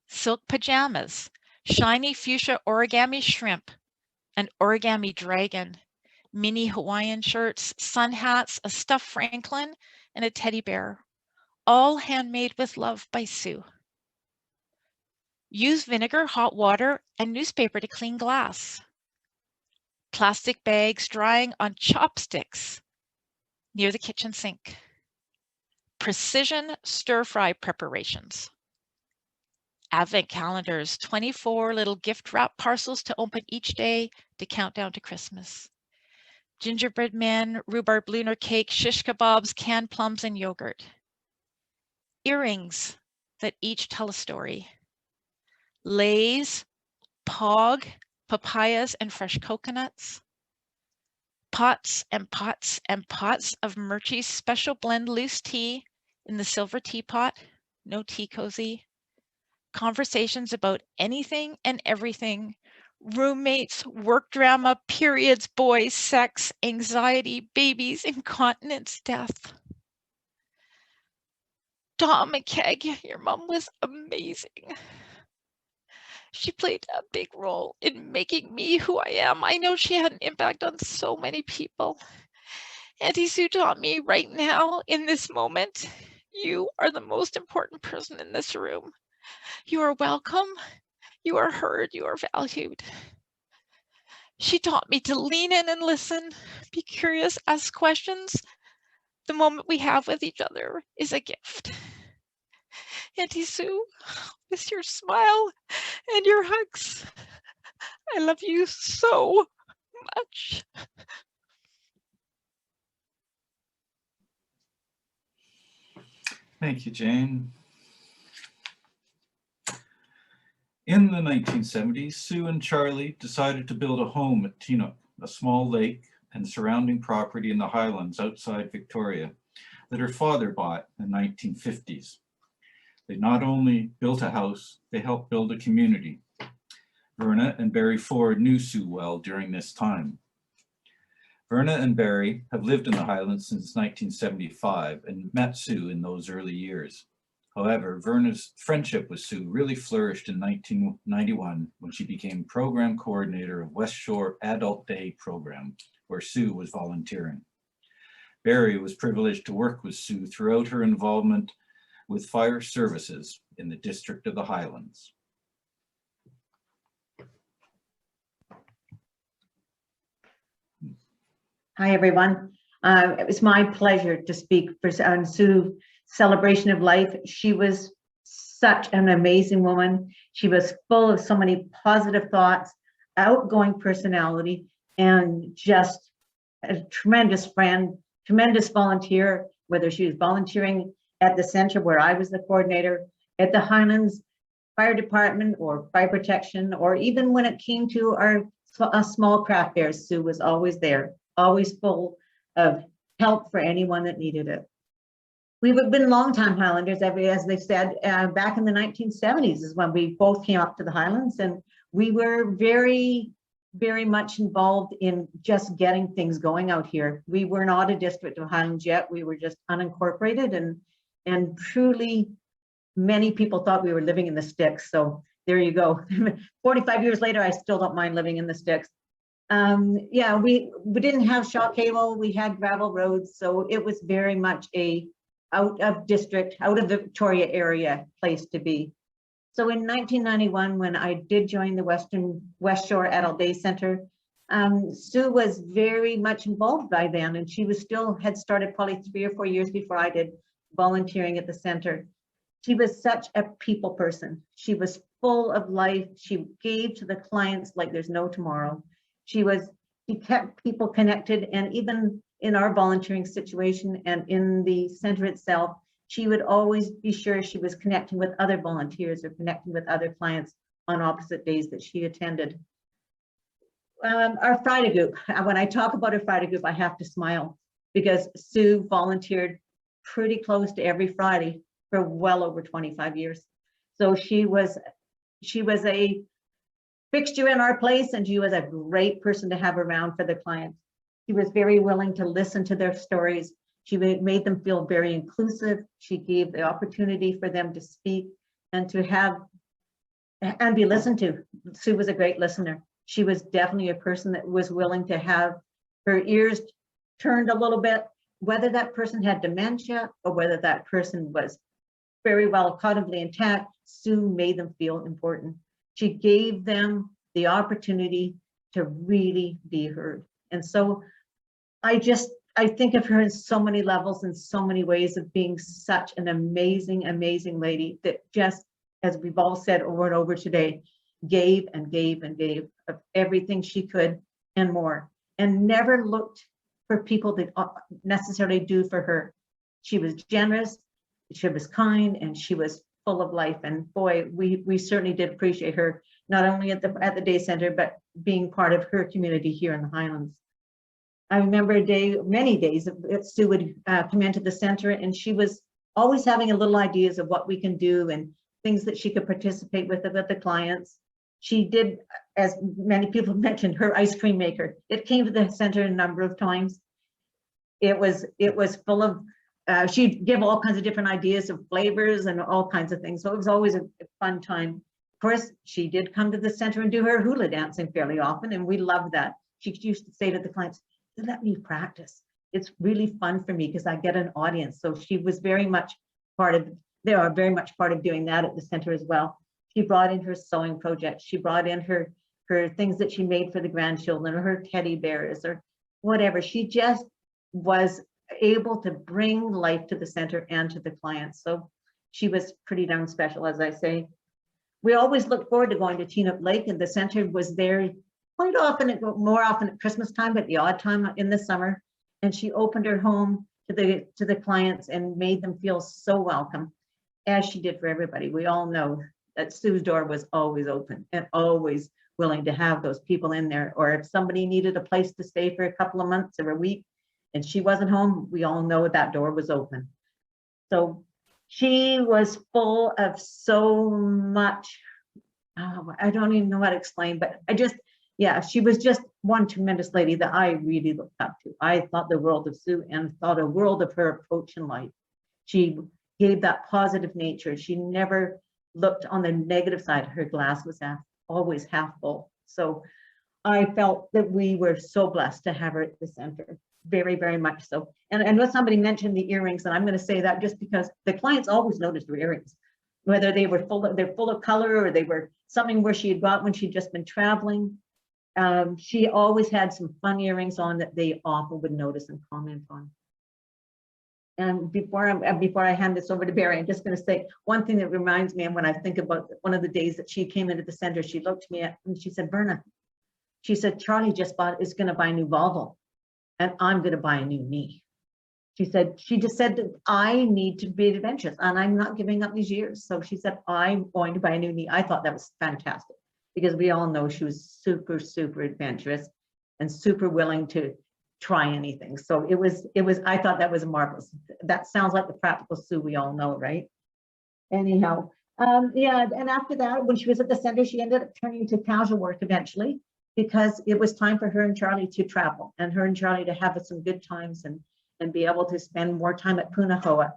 Silk pajamas, shiny fuchsia origami shrimp, an origami dragon, mini Hawaiian shirts, sun hats, a stuffed Franklin, and a teddy bear, all handmade with love by Sue. Use vinegar, hot water, and newspaper to clean glass. Plastic bags drying on chopsticks near the kitchen sink. Precision stir-fry preparations. Advent calendars, 24 little gift wrap parcels to open each day to count down to Christmas. Gingerbread men, rhubarb lunar cake, shish kebabs, canned plums, and yogurt. Earrings that each tell a story. Lays, Pog, papayas, and fresh coconuts. Pots and pots and pots of Murchie's special blend loose tea in the silver teapot, no tea cozy. Conversations about anything and everything. Roommates, work drama, periods, boys, sex, anxiety, babies, incontinence, death. Dom McKeg, your mom was amazing. She played a big role in making me who I am. I know she had an impact on so many people. Auntie Sue taught me right now, in this moment, you are the most important person in this room. You are welcome, you are heard, you are valued. She taught me to lean in and listen, be curious, ask questions. The moment we have with each other is a gift. Auntie Sue, with your smile and your hugs, I love you so much. Thank you, Jane. In the 1970s, Sue and Charlie decided to build a home at Teaneck, a small lake and surrounding property in the Highlands outside Victoria that her father bought in the 1950s. They not only built a house, they helped build a community. Verna and Barry Ford knew Sue well during this time. Verna and Barry have lived in the Highlands since 1975 and met Sue in those early years. However, Verna's friendship with Sue really flourished in 1991 when she became program coordinator of West Shore Adult Day program, where Sue was volunteering. Barry was privileged to work with Sue throughout her involvement with fire services in the District of the Highlands. Hi, everyone. It was my pleasure to speak for Sue's celebration of life. She was such an amazing woman. She was full of so many positive thoughts, outgoing personality, and just a tremendous friend, tremendous volunteer, whether she was volunteering at the center where I was the coordinator, at the Highlands Fire Department or Fire Protection, or even when it came to our small craft fairs, Sue was always there, always full of help for anyone that needed it. We've been longtime Highlanders, as they've said, back in the 1970s is when we both came up to the Highlands, and we were very, very much involved in just getting things going out here. We were not a district of Highlands yet. We were just unincorporated, and truly many people thought we were living in the sticks. So there you go. 45 years later, I still don't mind living in the sticks. Yeah, we didn't have shaw cable. We had gravel roads. So it was very much a out of district, out of the Victoria area place to be. So in 1991, when I did join the West Shore Adult Day Center, Sue was very much involved by then, and she was still had started probably 3 or 4 years before I did volunteering at the center. She was such a people person. She was full of life. She gave to the clients like there's no tomorrow. She kept people connected, and even in our volunteering situation and in the center itself, she would always be sure she was connecting with other volunteers or connecting with other clients on opposite days that she attended. Our Friday group, when I talk about our Friday group, I have to smile because Sue volunteered pretty close to every Friday for well over 25 years. So she was a fixture in our place, and she was a great person to have around for the clients. She was very willing to listen to their stories. She made them feel very inclusive. She gave the opportunity for them to speak and to have and be listened to. Sue was a great listener. She was definitely a person that was willing to have her ears turned a little bit, whether that person had dementia or whether that person was very well cognitively intact. Sue made them feel important. She gave them the opportunity to really be heard. And so I think of her in so many levels and so many ways of being such an amazing, amazing lady that just, as we've all said over and over today, gave and gave and gave of everything she could and more, and never looked for people to necessarily do for her. She was generous, she was kind, and she was full of life. And boy, we certainly did appreciate her, not only at the day center, but being part of her community here in the Highlands. I remember many days that Sue would come into the center, and she was always having a little ideas of what we can do and things that she could participate with the clients. She did, as many people mentioned, her ice cream maker. It came to the center a number of times. It was full of, she'd give all kinds of different ideas of flavors and all kinds of things. So it was always a fun time. Of course, she did come to the center and do her hula dancing fairly often, and we loved that. She used to say to the clients, let me practice. It's really fun for me because I get an audience. So she was very much part of, they are very much part of doing that at the center as well. She brought in her sewing projects. She brought in her things that she made for the grandchildren, or her teddy bears or whatever. She just was able to bring life to the center and to the clients. So she was pretty darn special, as I say. We always looked forward to going to Teaneck Lake, and the center was there quite often, more often at Christmas time, but the odd time in the summer. And she opened her home to the clients and made them feel so welcome, as she did for everybody. We all know that Sue's door was always open and always willing to have those people in there. Or if somebody needed a place to stay for a couple of months or a week and she wasn't home, we all know that door was open. So she was full of so much, I don't even know how to explain, but yeah, she was just one tremendous lady that I really looked up to. I thought the world of Sue and thought a world of her approach in life. She gave that positive nature. She never looked on the negative side. Her glass was always half full. So I felt that we were so blessed to have her at the center. Very, very much so. And what somebody mentioned the earrings, and I'm going to say that just because the clients always noticed her earrings, whether they're full of color or they were something where she had bought when she'd just been traveling. She always had some fun earrings on that they often would notice and comment on. And before I hand this over to Barry, I'm just going to say one thing that reminds me, and when I think about one of the days that she came into the center, she looked me at and she said, "Verna," she said, "Charlie is going to buy a new Volvo and I'm going to buy a new knee." She just said that I need to be adventurous and I'm not giving up these years. So she said, "I'm going to buy a new knee." I thought that was fantastic because we all know she was super, super adventurous and super willing to try anything. So I thought that was marvelous. That sounds like the practical Sue we all know, right? Anyhow, yeah, and after that, when she was at the center, she ended up turning to casual work eventually because it was time for her and Charlie to travel and her and Charlie to have some good times and be able to spend more time at Punahou.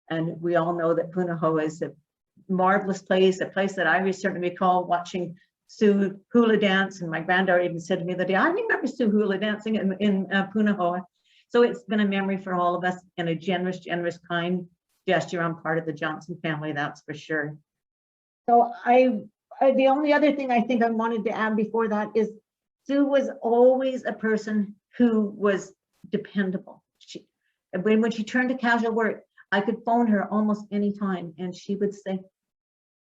And we all know that Punahou is a marvelous place, a place that I certainly recall watching Sue hula dance, and my granddaughter even said to me the day, "I remember Sue hula dancing in Punahou." So it's been a memory for all of us and a generous, kind gesture on part of the Johnson family, that's for sure. So the only other thing I think I wanted to add before that is Sue was always a person who was dependable. When she turned to casual work, I could phone her almost any time and she would say,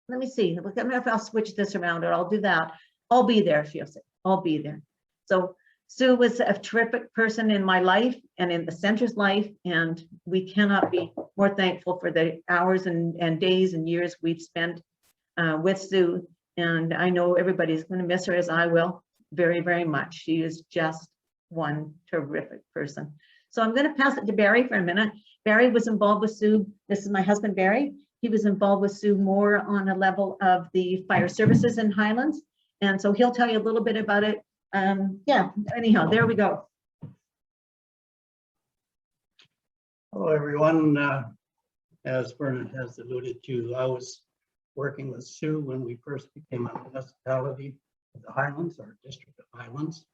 "Let me see, look at me if I'll switch this around or I'll do that. I'll be there," she'll say, "I'll be there." So Sue was a terrific person in my life and in the center's life, and we cannot be more thankful for the hours and days and years we've spent with Sue. And I know everybody's going to miss her, as I will, very, very much. She is just one terrific person. So I'm going to pass it to Barry for a minute. Barry was involved with Sue. This is my husband, Barry. He was involved with Sue more on a level of the fire services in Highlands. And so he'll tell you a little bit about it. Yeah, anyhow, there we go. Hello, everyone. As Vernon has alluded to, I was working with Sue when we first became a municipality of the Highlands, our district of Highlands.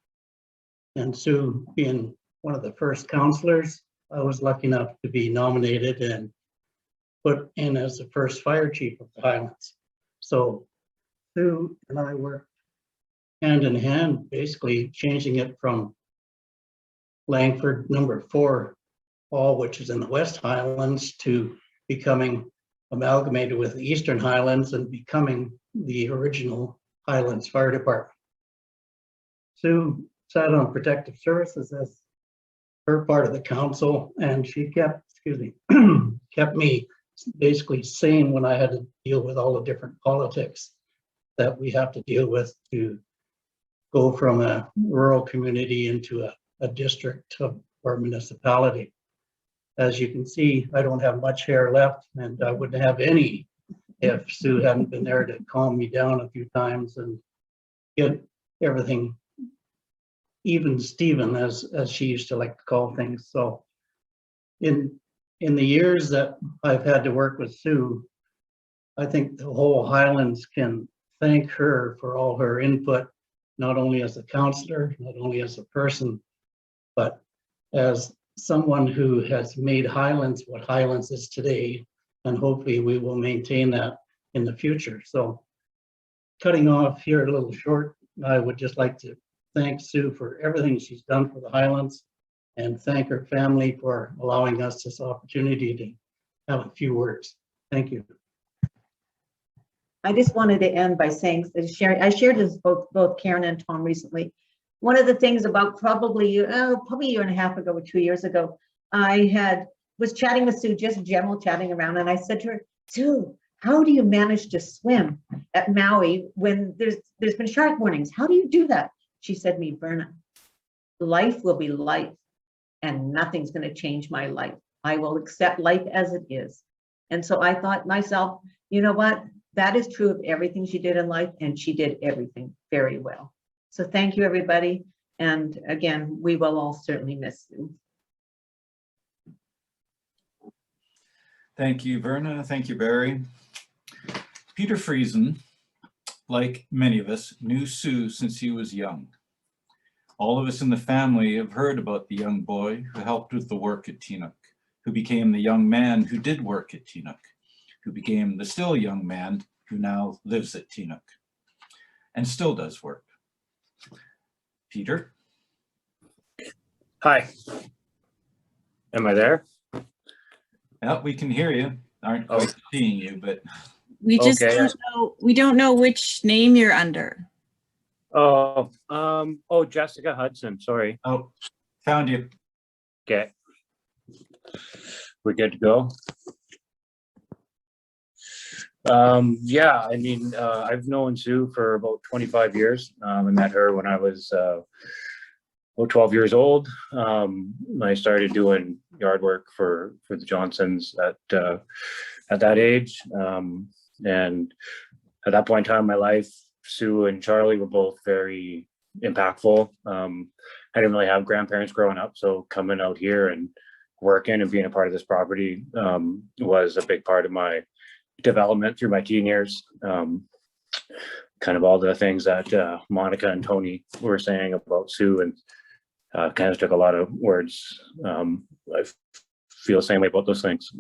And Sue being one of the first councillors, I was lucky enough to be nominated and put in as the first fire chief of the Highlands. So Sue and I worked hand in hand, basically changing it from Langford number 4 Hall, which is in the West Highlands, to becoming amalgamated with the Eastern Highlands and becoming the original Highlands Fire Department. Sue sat on protective services as her part of the council, and she kept me basically sane when I had to deal with all the different politics that we have to deal with to go from a rural community into a district or municipality. As you can see, I don't have much hair left, and I wouldn't have any if Sue hadn't been there to calm me down a few times and get everything even Steven, as she used to like to call things. So in the years that I've had to work with Sue, I think the whole Highlands can thank her for all her input, not only as a counselor, not only as a person, but as someone who has made Highlands what Highlands is today, and hopefully we will maintain that in the future. So cutting off here a little short, I would just like to thank Sue for everything she's done for the Highlands and thank her family for allowing us this opportunity to have a few words. Thank you. I just wanted to end by saying, I shared this with both Karen and Tom recently. One of the things about probably a year and a half ago or 2 years ago, was chatting with Sue, just general chatting around, and I said to her, "Sue, how do you manage to swim at Maui when there's been shark warnings? How do you do that? She said to me, Verna, life will be life and nothing's going to change my life. I will accept life as it is. And so I thought myself, you know what? That is true of everything she did in life, and she did everything very well. So thank you, everybody. And again, we will all certainly miss you. Thank you, Verna. Thank you, Barry. Peter Friesen, like many of us, knew Sue since he was young. All of us in the family have heard about the young boy who helped with the work at Teaneck, who became the young man who did work at Teaneck, who became the still young man who now lives at Teaneck and still does work. Peter? Hi. Am I there? Yeah, we can hear you. Aren't quite seeing you, but we just Okay. don't know, we don't know which name you're under. Oh, Jessica Hudson, sorry. oh, found you. Okay. We're good to go. Yeah, I mean, I've known Sue for about 25 years. I met her when I was 12 years old. I started doing yard work for the Johnsons at that age. And at that point in time in my life, Sue and Charlie were both very impactful. I didn't really have grandparents growing up, so coming out here and working and being a part of this property was a big part of my development through my teen years. Kind of all the things that Monica and Tony were saying about Sue, and kind of took a lot of words. I feel the same way about those things.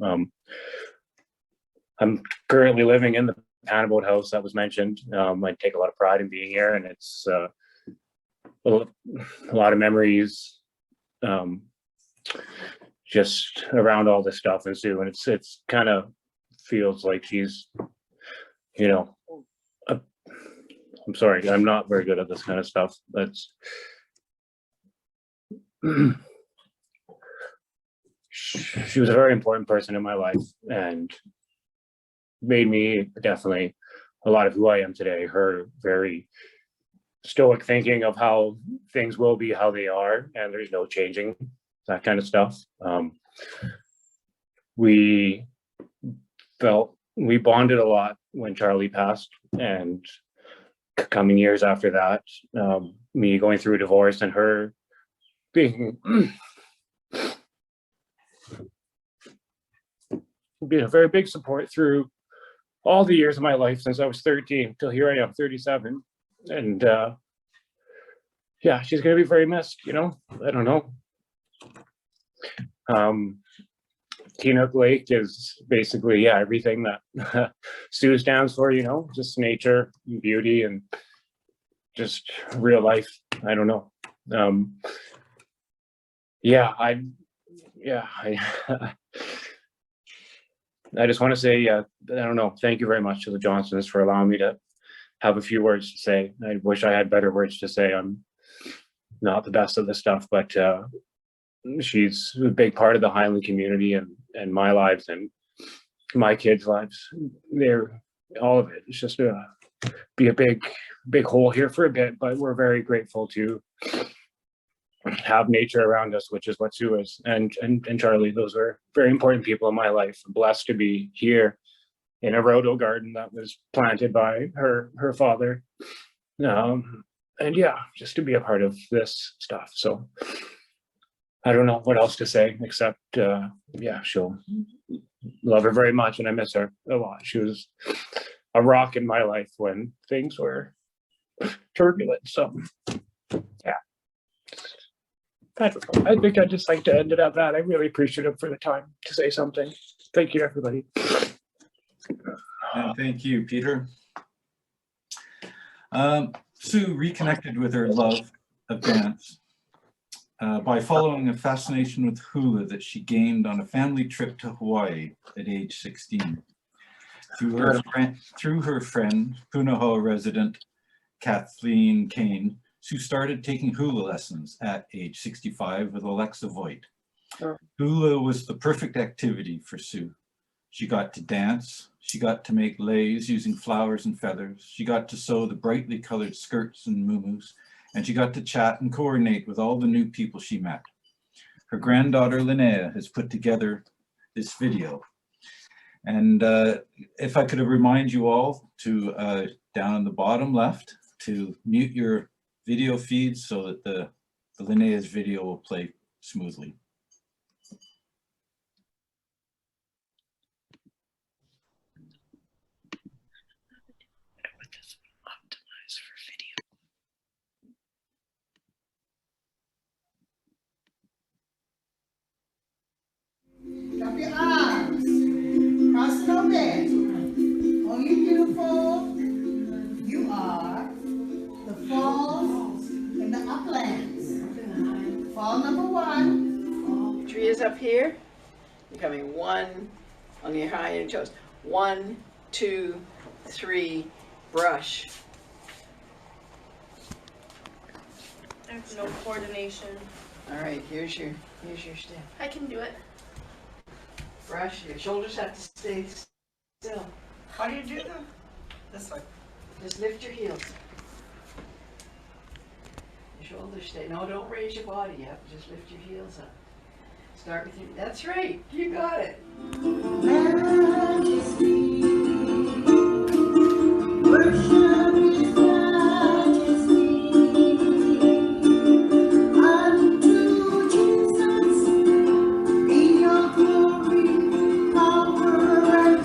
I'm currently living in the Panaboat house that was mentioned. I take a lot of pride in being here, and it's a lot of memories just around all this stuff and Sue, and it's kind of feels like she's, you know, I'm sorry, I'm not very good at this kind of stuff. That's she was a very important person in my life and made me definitely a lot of who I am today. Her very stoic thinking of how things will be how they are, and there's no changing that kind of stuff. We bonded a lot when Charlie passed, and coming years after that, me going through a divorce and her being a very big support through all the years of my life since I was 13 till here I am 37. And yeah, she's gonna be very missed, you know. I don't know. Teaneck Lake is basically, yeah, everything that Sue stands for, you know, just nature and beauty and just real life. I don't know. I just want to say, I don't know, thank you very much to the Johnsons for allowing me to have a few words to say. I wish I had better words to say. I'm not the best at this stuff, but she's a big part of the Highland community and my lives and my kids' lives. They're all of it. It's just be a big hole here for a bit, but we're very grateful to have nature around us, which is what Sue is, and Charlie. Those were very important people in my life. I'm blessed to be here in a rhodo garden that was planted by her father, and yeah, just to be a part of this stuff. So I don't know what else to say except yeah, she'll love her very much, and I miss her a lot. She was a rock in my life when things were turbulent. So yeah, I don't know. I think I'd just like to end it at that. I'm really appreciative for the time to say something. Thank you, everybody. And thank you, Peter. Sue reconnected with her love of dance by following a fascination with hula that she gained on a family trip to Hawaii at age 16. Through her friend, Punahou resident Kathleen Kane, Sue started taking hula lessons at age 65 with Alexa Voigt. Hula was the perfect activity for Sue. She got to dance. She got to make leis using flowers and feathers. She got to sew the brightly colored skirts and muumuus, and she got to chat and coordinate with all the new people she met. Her granddaughter Linnea has put together this video. And if I could remind you all to, down on the bottom left, to mute your video feeds so that the Linnea's video will play smoothly. Optimize for video. Drop your arms. Cross it open. Oh, you beautiful. You are the falls in the uplands. Fall number 1. Tree is up here. You're coming 1 on your high end toes. 1, 2, 3, brush. I have no coordination. All right, here's your step. I can do it. Brush, your shoulders have to stay still. How do you do them? This way. Just lift your heels. Your shoulders stay, no, don't raise your body up, just lift your heels up. Start with your, that's right, you got it. Worship His majesty. Unto Jesus be your glory, power, and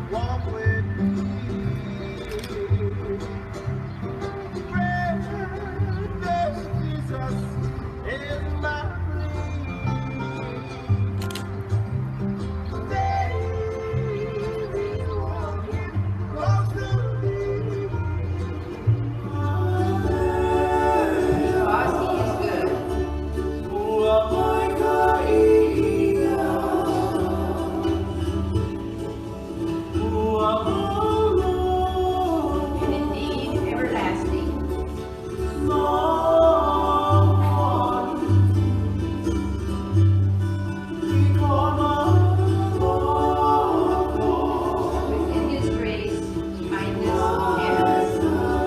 Walk with me. Precious Jesus is my Daily walking close to me. Ozzy is good. And indeed, everlasting. Within His grace, kindness, and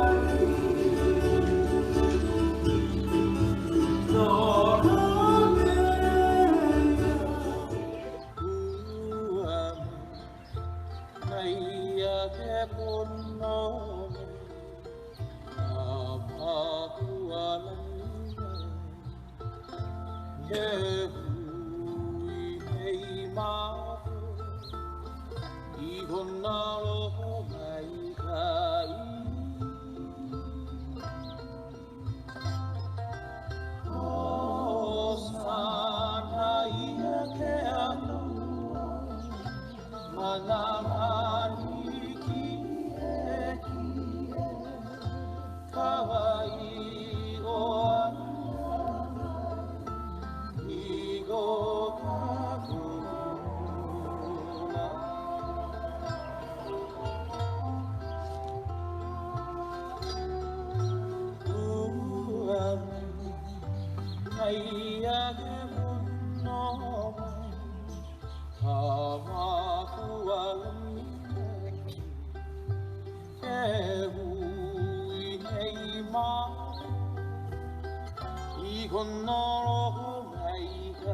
이건 너로 나이가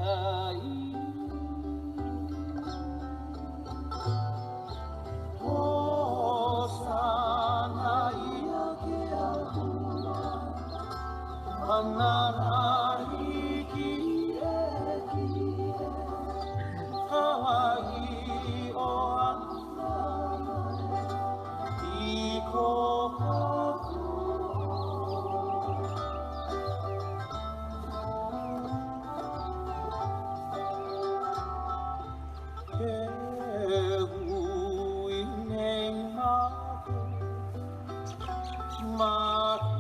호산나 이야기하고 만나라니 기에 하와이 오안나 이코하고 Maria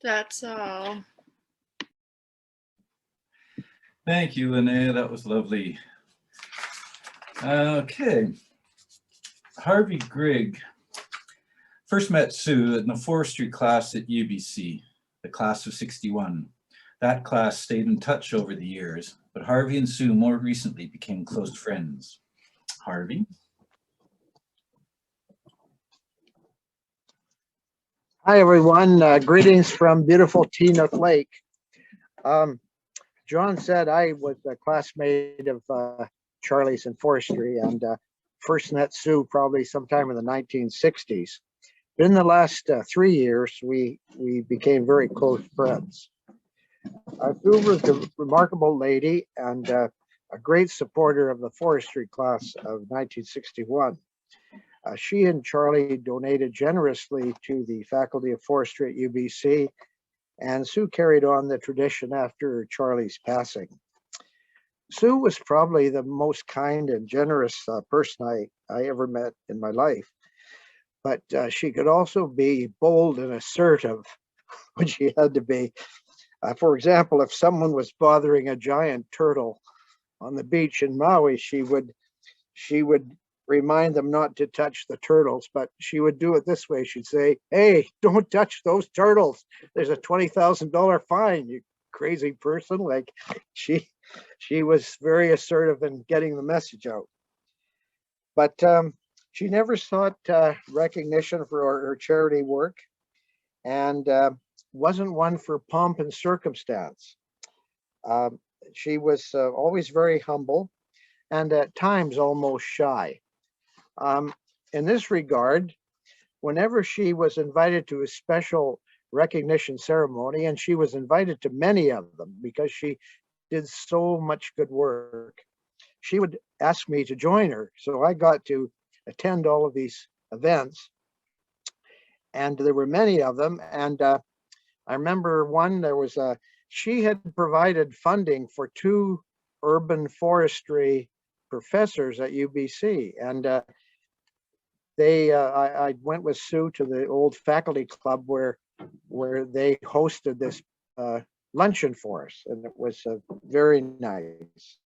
That's all. Thank you, Linnea. That was lovely. Okay. Harvey Grigg first met Sue in the forestry class at UBC, the class of '61. That class stayed in touch over the years, but Harvey and Sue more recently became close friends. Harvey? Hi, everyone. Greetings from beautiful Teaneck Lake. John said I was a classmate of Charlie's in forestry and first met Sue probably sometime in the 1960s. In the last 3 years, we became very close friends. Sue was a remarkable lady and a great supporter of the forestry class of 1961. She and Charlie donated generously to the Faculty of Forestry at UBC, and Sue carried on the tradition after Charlie's passing. Sue was probably the most kind and generous person I ever met in my life, but she could also be bold and assertive when she had to be. For example, if someone was bothering a giant turtle on the beach in Maui, she would remind them not to touch the turtles, but she would do it this way. She'd say, "Hey, don't touch those turtles. There's a $20,000 fine, you crazy person." Like she was very assertive in getting the message out. But she never sought recognition for her charity work and wasn't one for pomp and circumstance. She was always very humble and at times almost shy. In this regard, whenever she was invited to a special recognition ceremony, and she was invited to many of them because she did so much good work, she would ask me to join her. So I got to attend all of these events, and there were many of them. And I remember one, she had provided funding for 2 urban forestry professors at UBC, and I went with Sue to the old faculty club where they hosted this luncheon for us, and it was very nice.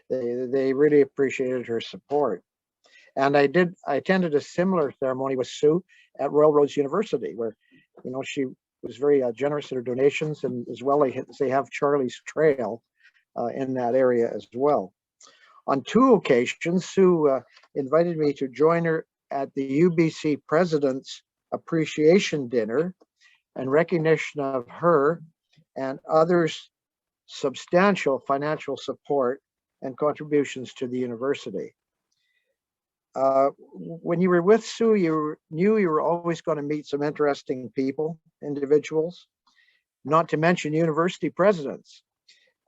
They really appreciated her support. And I attended a similar ceremony with Sue at Royal Roads University, where she was very generous in her donations, and as well they have Charlie's Trail in that area as well. On 2 occasions, Sue invited me to join her at the UBC President's Appreciation Dinner in recognition of her and others' substantial financial support and contributions to the university. When you were with Sue, you knew you were always going to meet some interesting people, individuals, not to mention university presidents.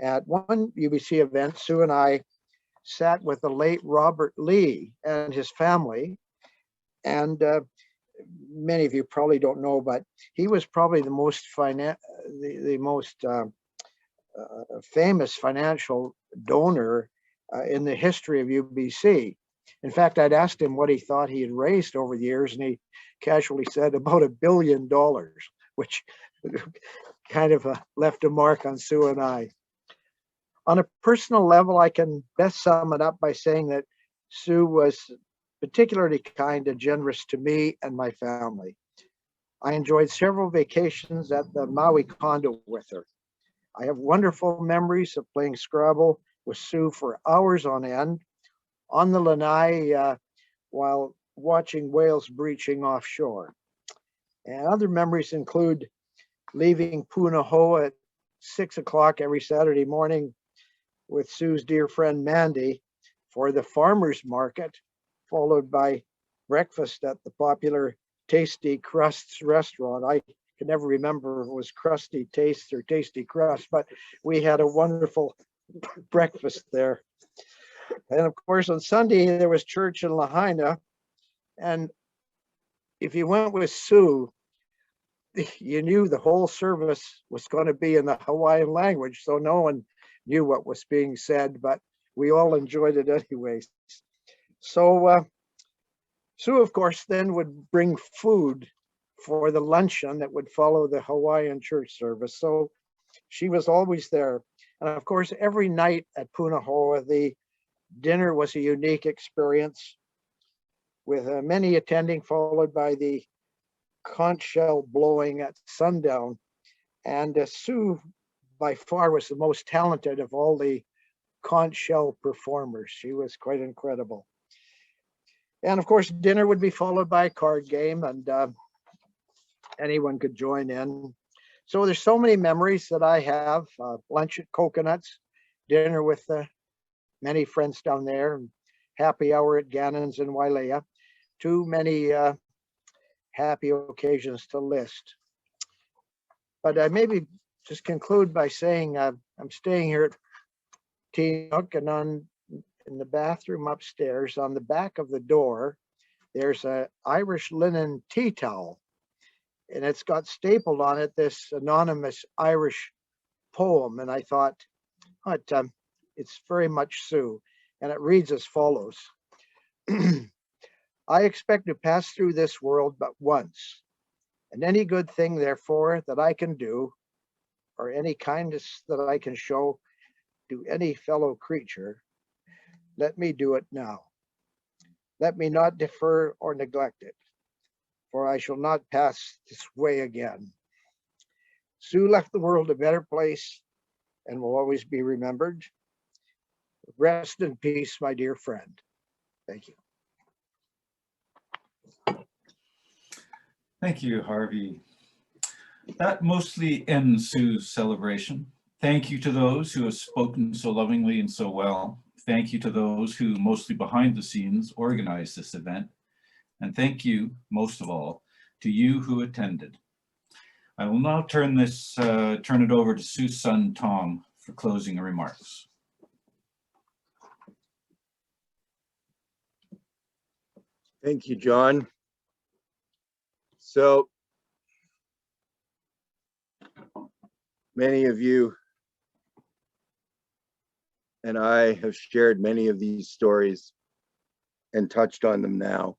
At one UBC event, Sue and I sat with the late Robert Lee and his family. And many of you probably don't know, but he was probably the most famous financial donor in the history of UBC. In fact, I'd asked him what he thought he had raised over the years, and he casually said about $1 billion, which kind of left a mark on Sue and I. On a personal level, I can best sum it up by saying that Sue was particularly kind and generous to me and my family. I enjoyed several vacations at the Maui condo with her. I have wonderful memories of playing Scrabble with Sue for hours on end on the lanai while watching whales breaching offshore. And other memories include leaving Punahou at 6 o'clock every Saturday morning with Sue's dear friend Mandy for the farmers market, followed by breakfast at the popular Tasty Crusts restaurant. I can never remember if it was crusty taste or tasty crust, but we had a wonderful breakfast there. And of course, on Sunday, there was church in Lahaina. And if you went with Sue, you knew the whole service was going to be in the Hawaiian language. So no one knew what was being said, but we all enjoyed it anyways. So Sue, of course, then would bring food for the luncheon that would follow the Hawaiian church service. So she was always there. And of course, every night at Punahou, the dinner was a unique experience with many attending, followed by the conch shell blowing at sundown. And Sue, by far, was the most talented of all the conch shell performers. She was quite incredible. And of course, dinner would be followed by a card game, and anyone could join in. So there's so many memories that I have. Lunch at Coconuts, dinner with many friends down there, and happy hour at Gannon's in Wailea. Too many happy occasions to list. But I maybe just conclude by saying I'm staying here at Teanook, and in the bathroom upstairs, on the back of the door, there's an Irish linen tea towel. And it's got stapled on it this anonymous Irish poem. And I thought, it's very much Sue. And it reads as follows. I expect to pass through this world but once. And any good thing, therefore, that I can do, or any kindness that I can show to any fellow creature, let me do it now. Let me not defer or neglect it, for I shall not pass this way again. Sue left the world a better place and will always be remembered. Rest in peace, my dear friend. Thank you. Thank you, Harvey. That mostly ends Sue's celebration. Thank you to those who have spoken so lovingly and so well. Thank you to those who, mostly behind the scenes, organized this event. And thank you, most of all, to you who attended. I will now turn it over to Sue's son, Tom, for closing remarks. Thank you, John. So many of you and I have shared many of these stories and touched on them now,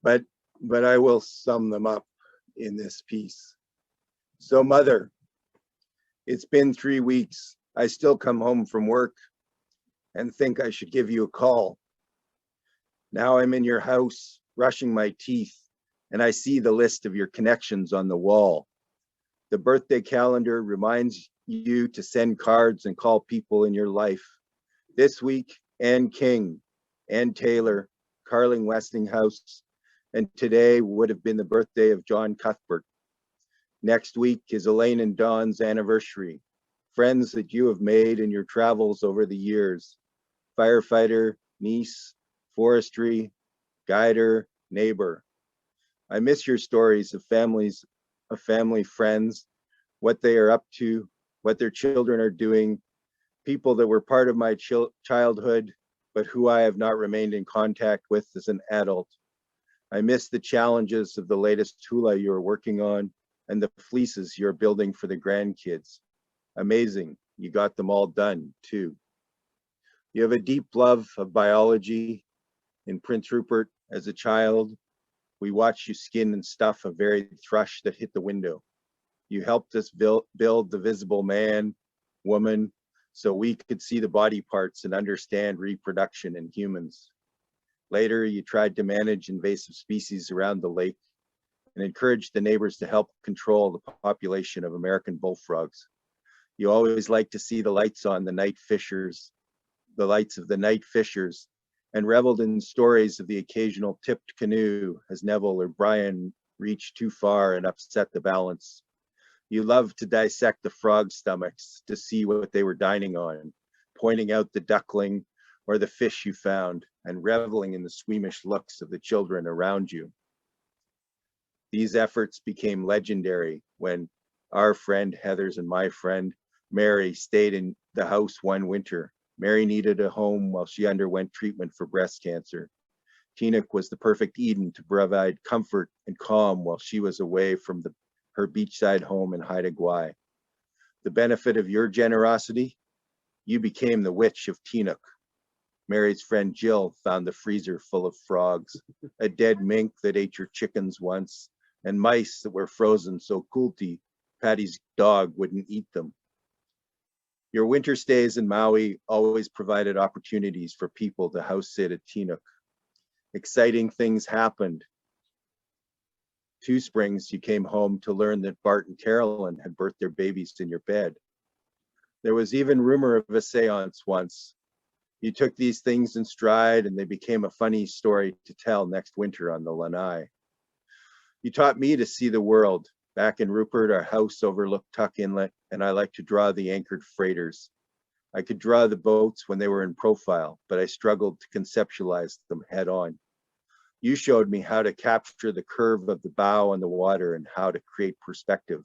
but I will sum them up in this piece. So Mother, it's been 3 weeks. I still come home from work and think I should give you a call. Now I'm in your house, brushing my teeth, and I see the list of your connections on the wall. The birthday calendar reminds you to send cards and call people in your life. This week, Ann King, Ann Taylor, Carling Westinghouse, and today would have been the birthday of John Cuthbert. Next week is Elaine and Dawn's anniversary, friends that you have made in your travels over the years. Firefighter, niece, forestry, guider, neighbor. I miss your stories of family friends, what they are up to, what their children are doing, people that were part of my childhood, but who I have not remained in contact with as an adult. I miss the challenges of the latest hula you're working on and the fleeces you're building for the grandkids. Amazing, you got them all done too. You have a deep love of biology. In Prince Rupert, as a child, we watched you skin and stuff a varied thrush that hit the window. You helped us build the visible man, woman, so we could see the body parts and understand reproduction in humans. Later, you tried to manage invasive species around the lake and encouraged the neighbors to help control the population of American bullfrogs. You always liked to see the lights on the night fishers, the lights of the night fishers, and reveled in stories of the occasional tipped canoe as Neville or Brian reached too far and upset the balance. You loved to dissect the frog stomachs to see what they were dining on, pointing out the duckling or the fish you found and reveling in the squeamish looks of the children around you. These efforts became legendary when our friend Heather's and my friend Mary stayed in the house one winter. Mary needed a home while she underwent treatment for breast cancer. Teaneck was the perfect Eden to provide comfort and calm while she was away from her beachside home in Haida Gwaii. The benefit of your generosity, you became the witch of Teaneck. Mary's friend Jill found the freezer full of frogs, a dead mink that ate your chickens once, and mice that were frozen so Kulti, Patty's dog, wouldn't eat them. Your winter stays in Maui always provided opportunities for people to house sit at Teaneck. Exciting things happened. 2 springs, you came home to learn that Bart and Carolyn had birthed their babies in your bed. There was even rumor of a seance once. You took these things in stride and they became a funny story to tell next winter on the lanai. You taught me to see the world. Back in Rupert, our house overlooked Tuck Inlet, and I liked to draw the anchored freighters. I could draw the boats when they were in profile, but I struggled to conceptualize them head on. You showed me how to capture the curve of the bow on the water and how to create perspective.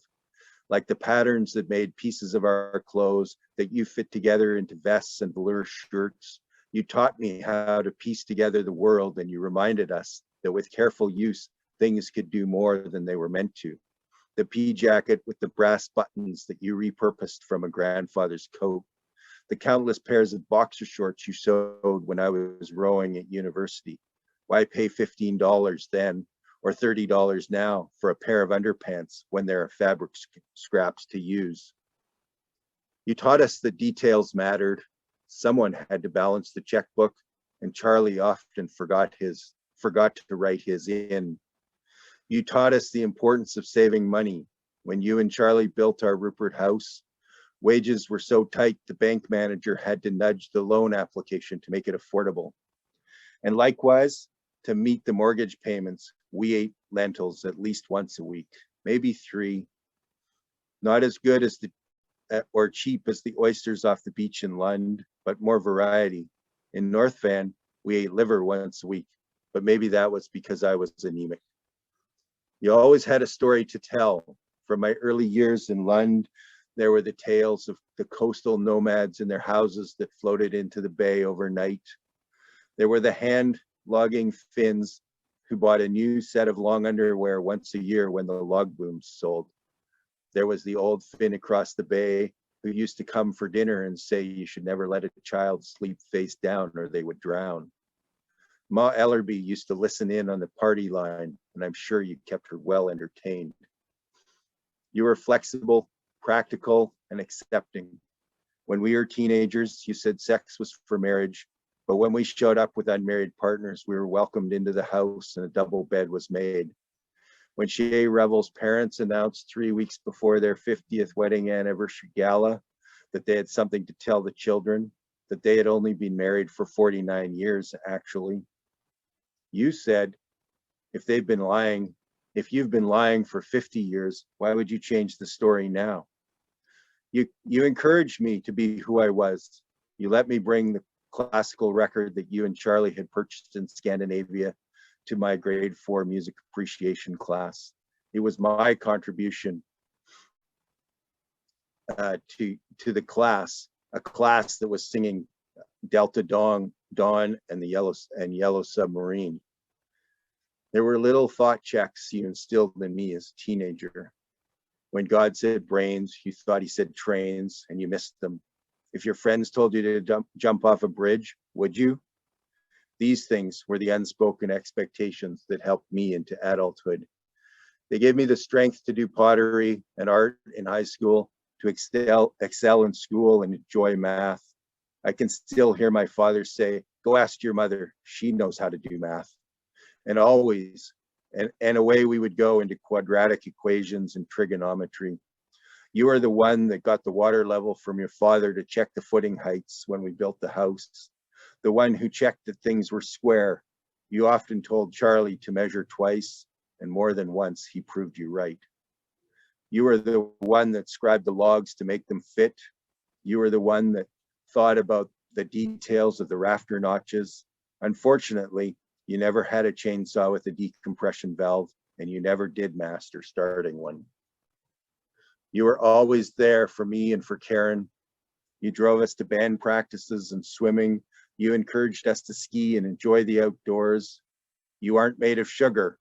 Like the patterns that made pieces of our clothes that you fit together into vests and velour shirts, you taught me how to piece together the world, and you reminded us that with careful use, things could do more than they were meant to. The pea jacket with the brass buttons that you repurposed from a grandfather's coat, the countless pairs of boxer shorts you sewed when I was rowing at university. Why pay $15 then or $30 now for a pair of underpants when there are fabric scraps to use? You taught us that details mattered. Someone had to balance the checkbook, and Charlie often forgot to write his in. You taught us the importance of saving money. When you and Charlie built our Rupert house, wages were so tight the bank manager had to nudge the loan application to make it affordable. And likewise, to meet the mortgage payments, we ate lentils at least once a week, maybe 3. Not as good as or cheap as the oysters off the beach in Lund, but more variety. In North Van, we ate liver once a week, but maybe that was because I was anemic. You always had a story to tell. From my early years in Lund, there were the tales of the coastal nomads in their houses that floated into the bay overnight. There were the hand logging Finns who bought a new set of long underwear once a year when the log booms sold. There was the old Finn across the bay who used to come for dinner and say you should never let a child sleep face down or they would drown. Ma Ellerby used to listen in on the party line, and I'm sure you kept her well entertained. You were flexible, practical, and accepting. When we were teenagers, you said sex was for marriage, but when we showed up with unmarried partners, we were welcomed into the house and a double bed was made. When Shea Revel's parents announced 3 weeks before their 50th wedding anniversary gala that they had something to tell the children, that they had only been married for 49 years, actually. You said, if you've been lying for 50 years, why would you change the story now? You encouraged me to be who I was. You let me bring the classical record that you and Charlie had purchased in Scandinavia to my grade 4 music appreciation class. It was my contribution to the class, a class that was singing Delta Dawn and the Yellow Submarine. There were little thought checks you instilled in me as a teenager. When God said brains, you thought he said trains and you missed them. If your friends told you to jump off a bridge, would you? These things were the unspoken expectations that helped me into adulthood. They gave me the strength to do pottery and art in high school, to excel in school and enjoy math. I can still hear my father say, go ask your mother, she knows how to do math. And always, and away we would go into quadratic equations and trigonometry. You are the one that got the water level from your father to check the footing heights when we built the house. The one who checked that things were square. You often told Charlie to measure twice, and more than once he proved you right. You were the one that scribed the logs to make them fit. You were the one that thought about the details of the rafter notches. Unfortunately, you never had a chainsaw with a decompression valve, and you never did master starting one. You were always there for me and for Karen. You drove us to band practices and swimming. You encouraged us to ski and enjoy the outdoors. You aren't made of sugar.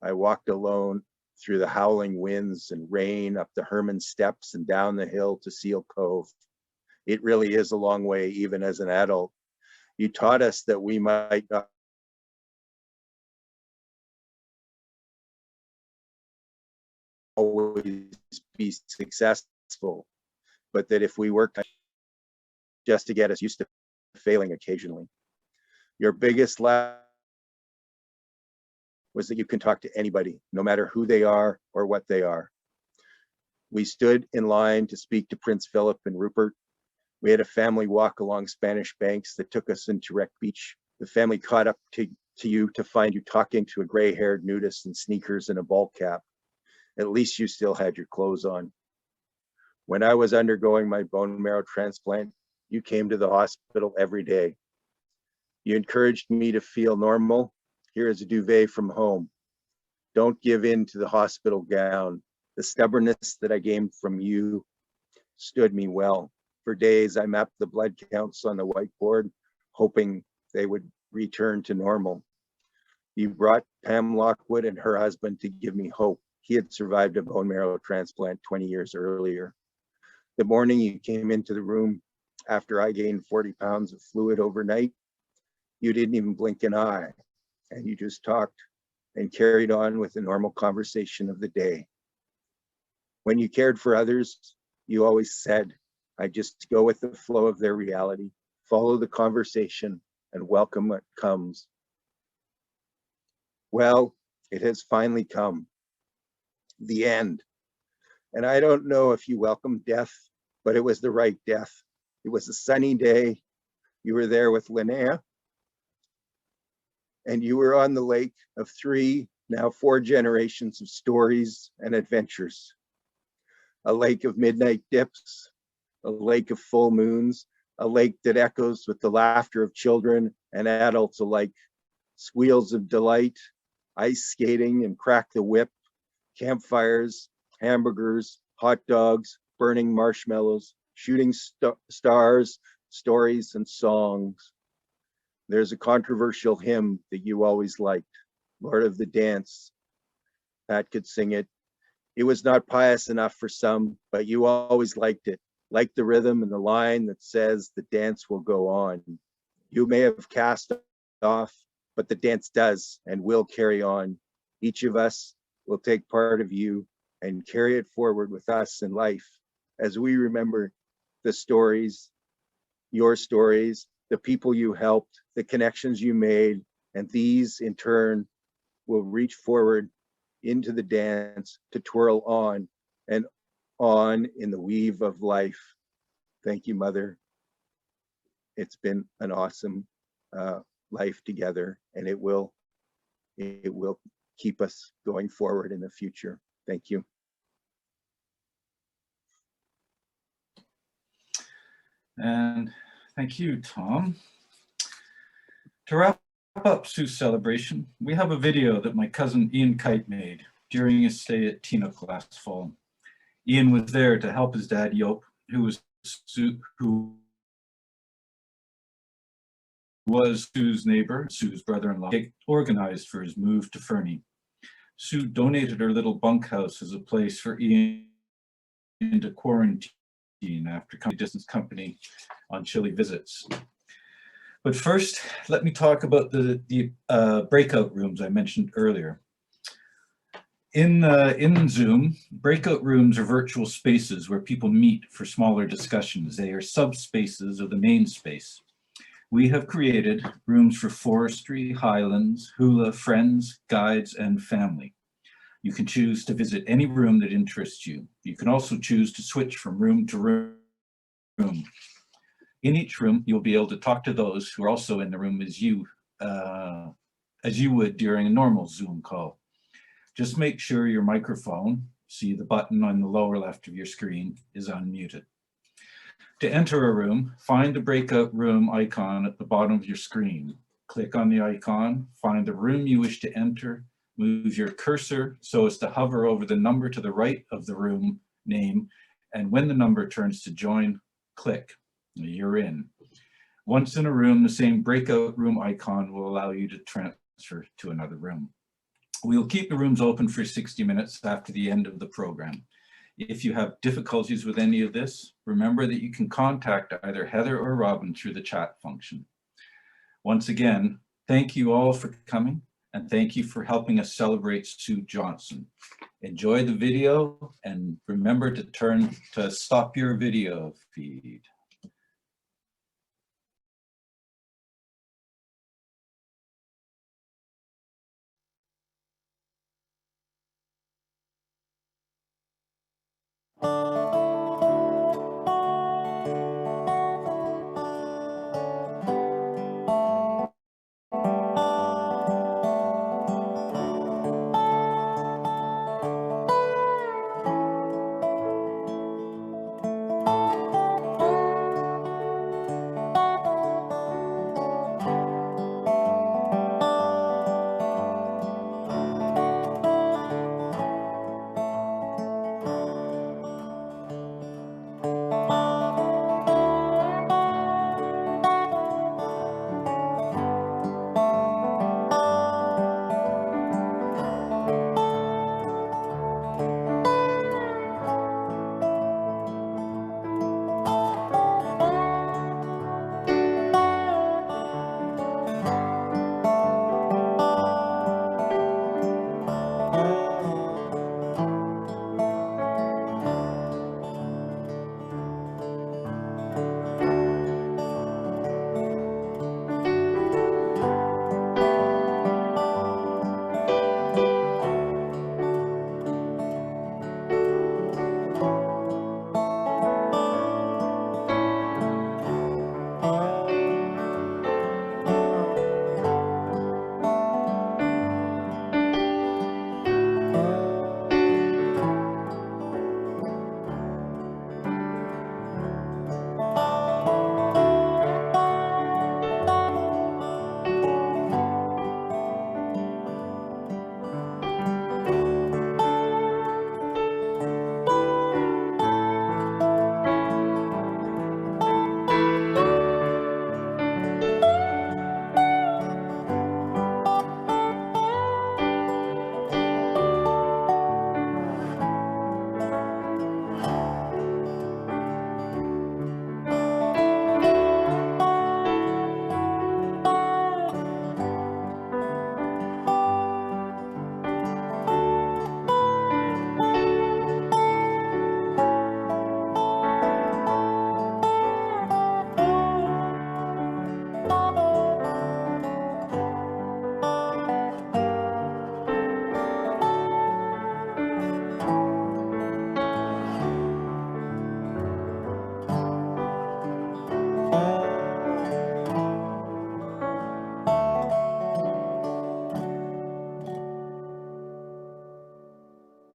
I walked alone through the howling winds and rain, up the Herman Steps and down the hill to Seal Cove. It really is a long way, even as an adult. You taught us that we might not always be successful, but that if we worked just to get us used to failing occasionally. Your biggest laugh was that you can talk to anybody, no matter who they are or what they are. We stood in line to speak to Prince Philip and Rupert. We had a family walk along Spanish banks that took us into Wreck Beach. The family caught up to you to find you talking to a gray-haired nudist in sneakers and a ball cap. At least you still had your clothes on. When I was undergoing my bone marrow transplant, you came to the hospital every day. You encouraged me to feel normal. Here is a duvet from home. Don't give in to the hospital gown. The stubbornness that I gained from you stood me well. For days, I mapped the blood counts on the whiteboard, hoping they would return to normal. You brought Pam Lockwood and her husband to give me hope. He had survived a bone marrow transplant 20 years earlier. The morning you came into the room after I gained 40 pounds of fluid overnight, you didn't even blink an eye, and you just talked and carried on with the normal conversation of the day. When you cared for others, you always said, I just go with the flow of their reality, follow the conversation, and welcome what comes. Well, it has finally come, the end. And I don't know if you welcomed death, but it was the right death. It was a sunny day. You were there with Linnea, and you were on the lake of 3, now 4 generations of stories and adventures. A lake of midnight dips, a lake of full moons, a lake that echoes with the laughter of children and adults alike, squeals of delight, ice skating and crack the whip, campfires, hamburgers, hot dogs, burning marshmallows, shooting stars, stories, and songs. There's a controversial hymn that you always liked, Lord of the Dance. Pat could sing it. It was not pious enough for some, but you always liked it, liked the rhythm and the line that says the dance will go on. You may have cast off, but the dance does and will carry on. Each of us will take part of you and carry it forward with us in life as we remember the stories, your stories, the people you helped, the connections you made, and these in turn will reach forward into the dance to twirl on and on in the weave of life. Thank you, Mother. It's been an awesome life together, and it will keep us going forward in the future. Thank you. And thank you, Tom. To wrap up Sue's celebration, we have a video that my cousin Ian Kite made during his stay at Teaneck last fall. Ian was there to help his dad, Yope, who was Sue's neighbor, Sue's brother-in-law, organized for his move to Fernie. Sue donated her little bunkhouse as a place for Ian to quarantine after coming to distance company on chilly visits. But first, let me talk about the breakout rooms I mentioned earlier. In Zoom, breakout rooms are virtual spaces where people meet for smaller discussions. They are subspaces of the main space. We have created rooms for forestry, highlands, hula, friends, guides, and family. You can choose to visit any room that interests you. You can also choose to switch from room to room. In each room, you'll be able to talk to those who are also in the room as you would during a normal Zoom call. Just make sure your microphone, see the button on the lower left of your screen, is unmuted. To enter a room, find the breakout room icon at the bottom of your screen. Click on the icon, find the room you wish to enter, Move your cursor so as to hover over the number to the right of the room name, and when the number turns to join, click. You're in. Once in a room, the same breakout room icon will allow you to transfer to another room. We'll keep the rooms open for 60 minutes after the end of the program. If you have difficulties with any of this, remember that you can contact either Heather or Robin through the chat function. Once again, thank you all for coming, and thank you for helping us celebrate Sue Johnson. Enjoy the video, and remember to stop your video feed. Thank you.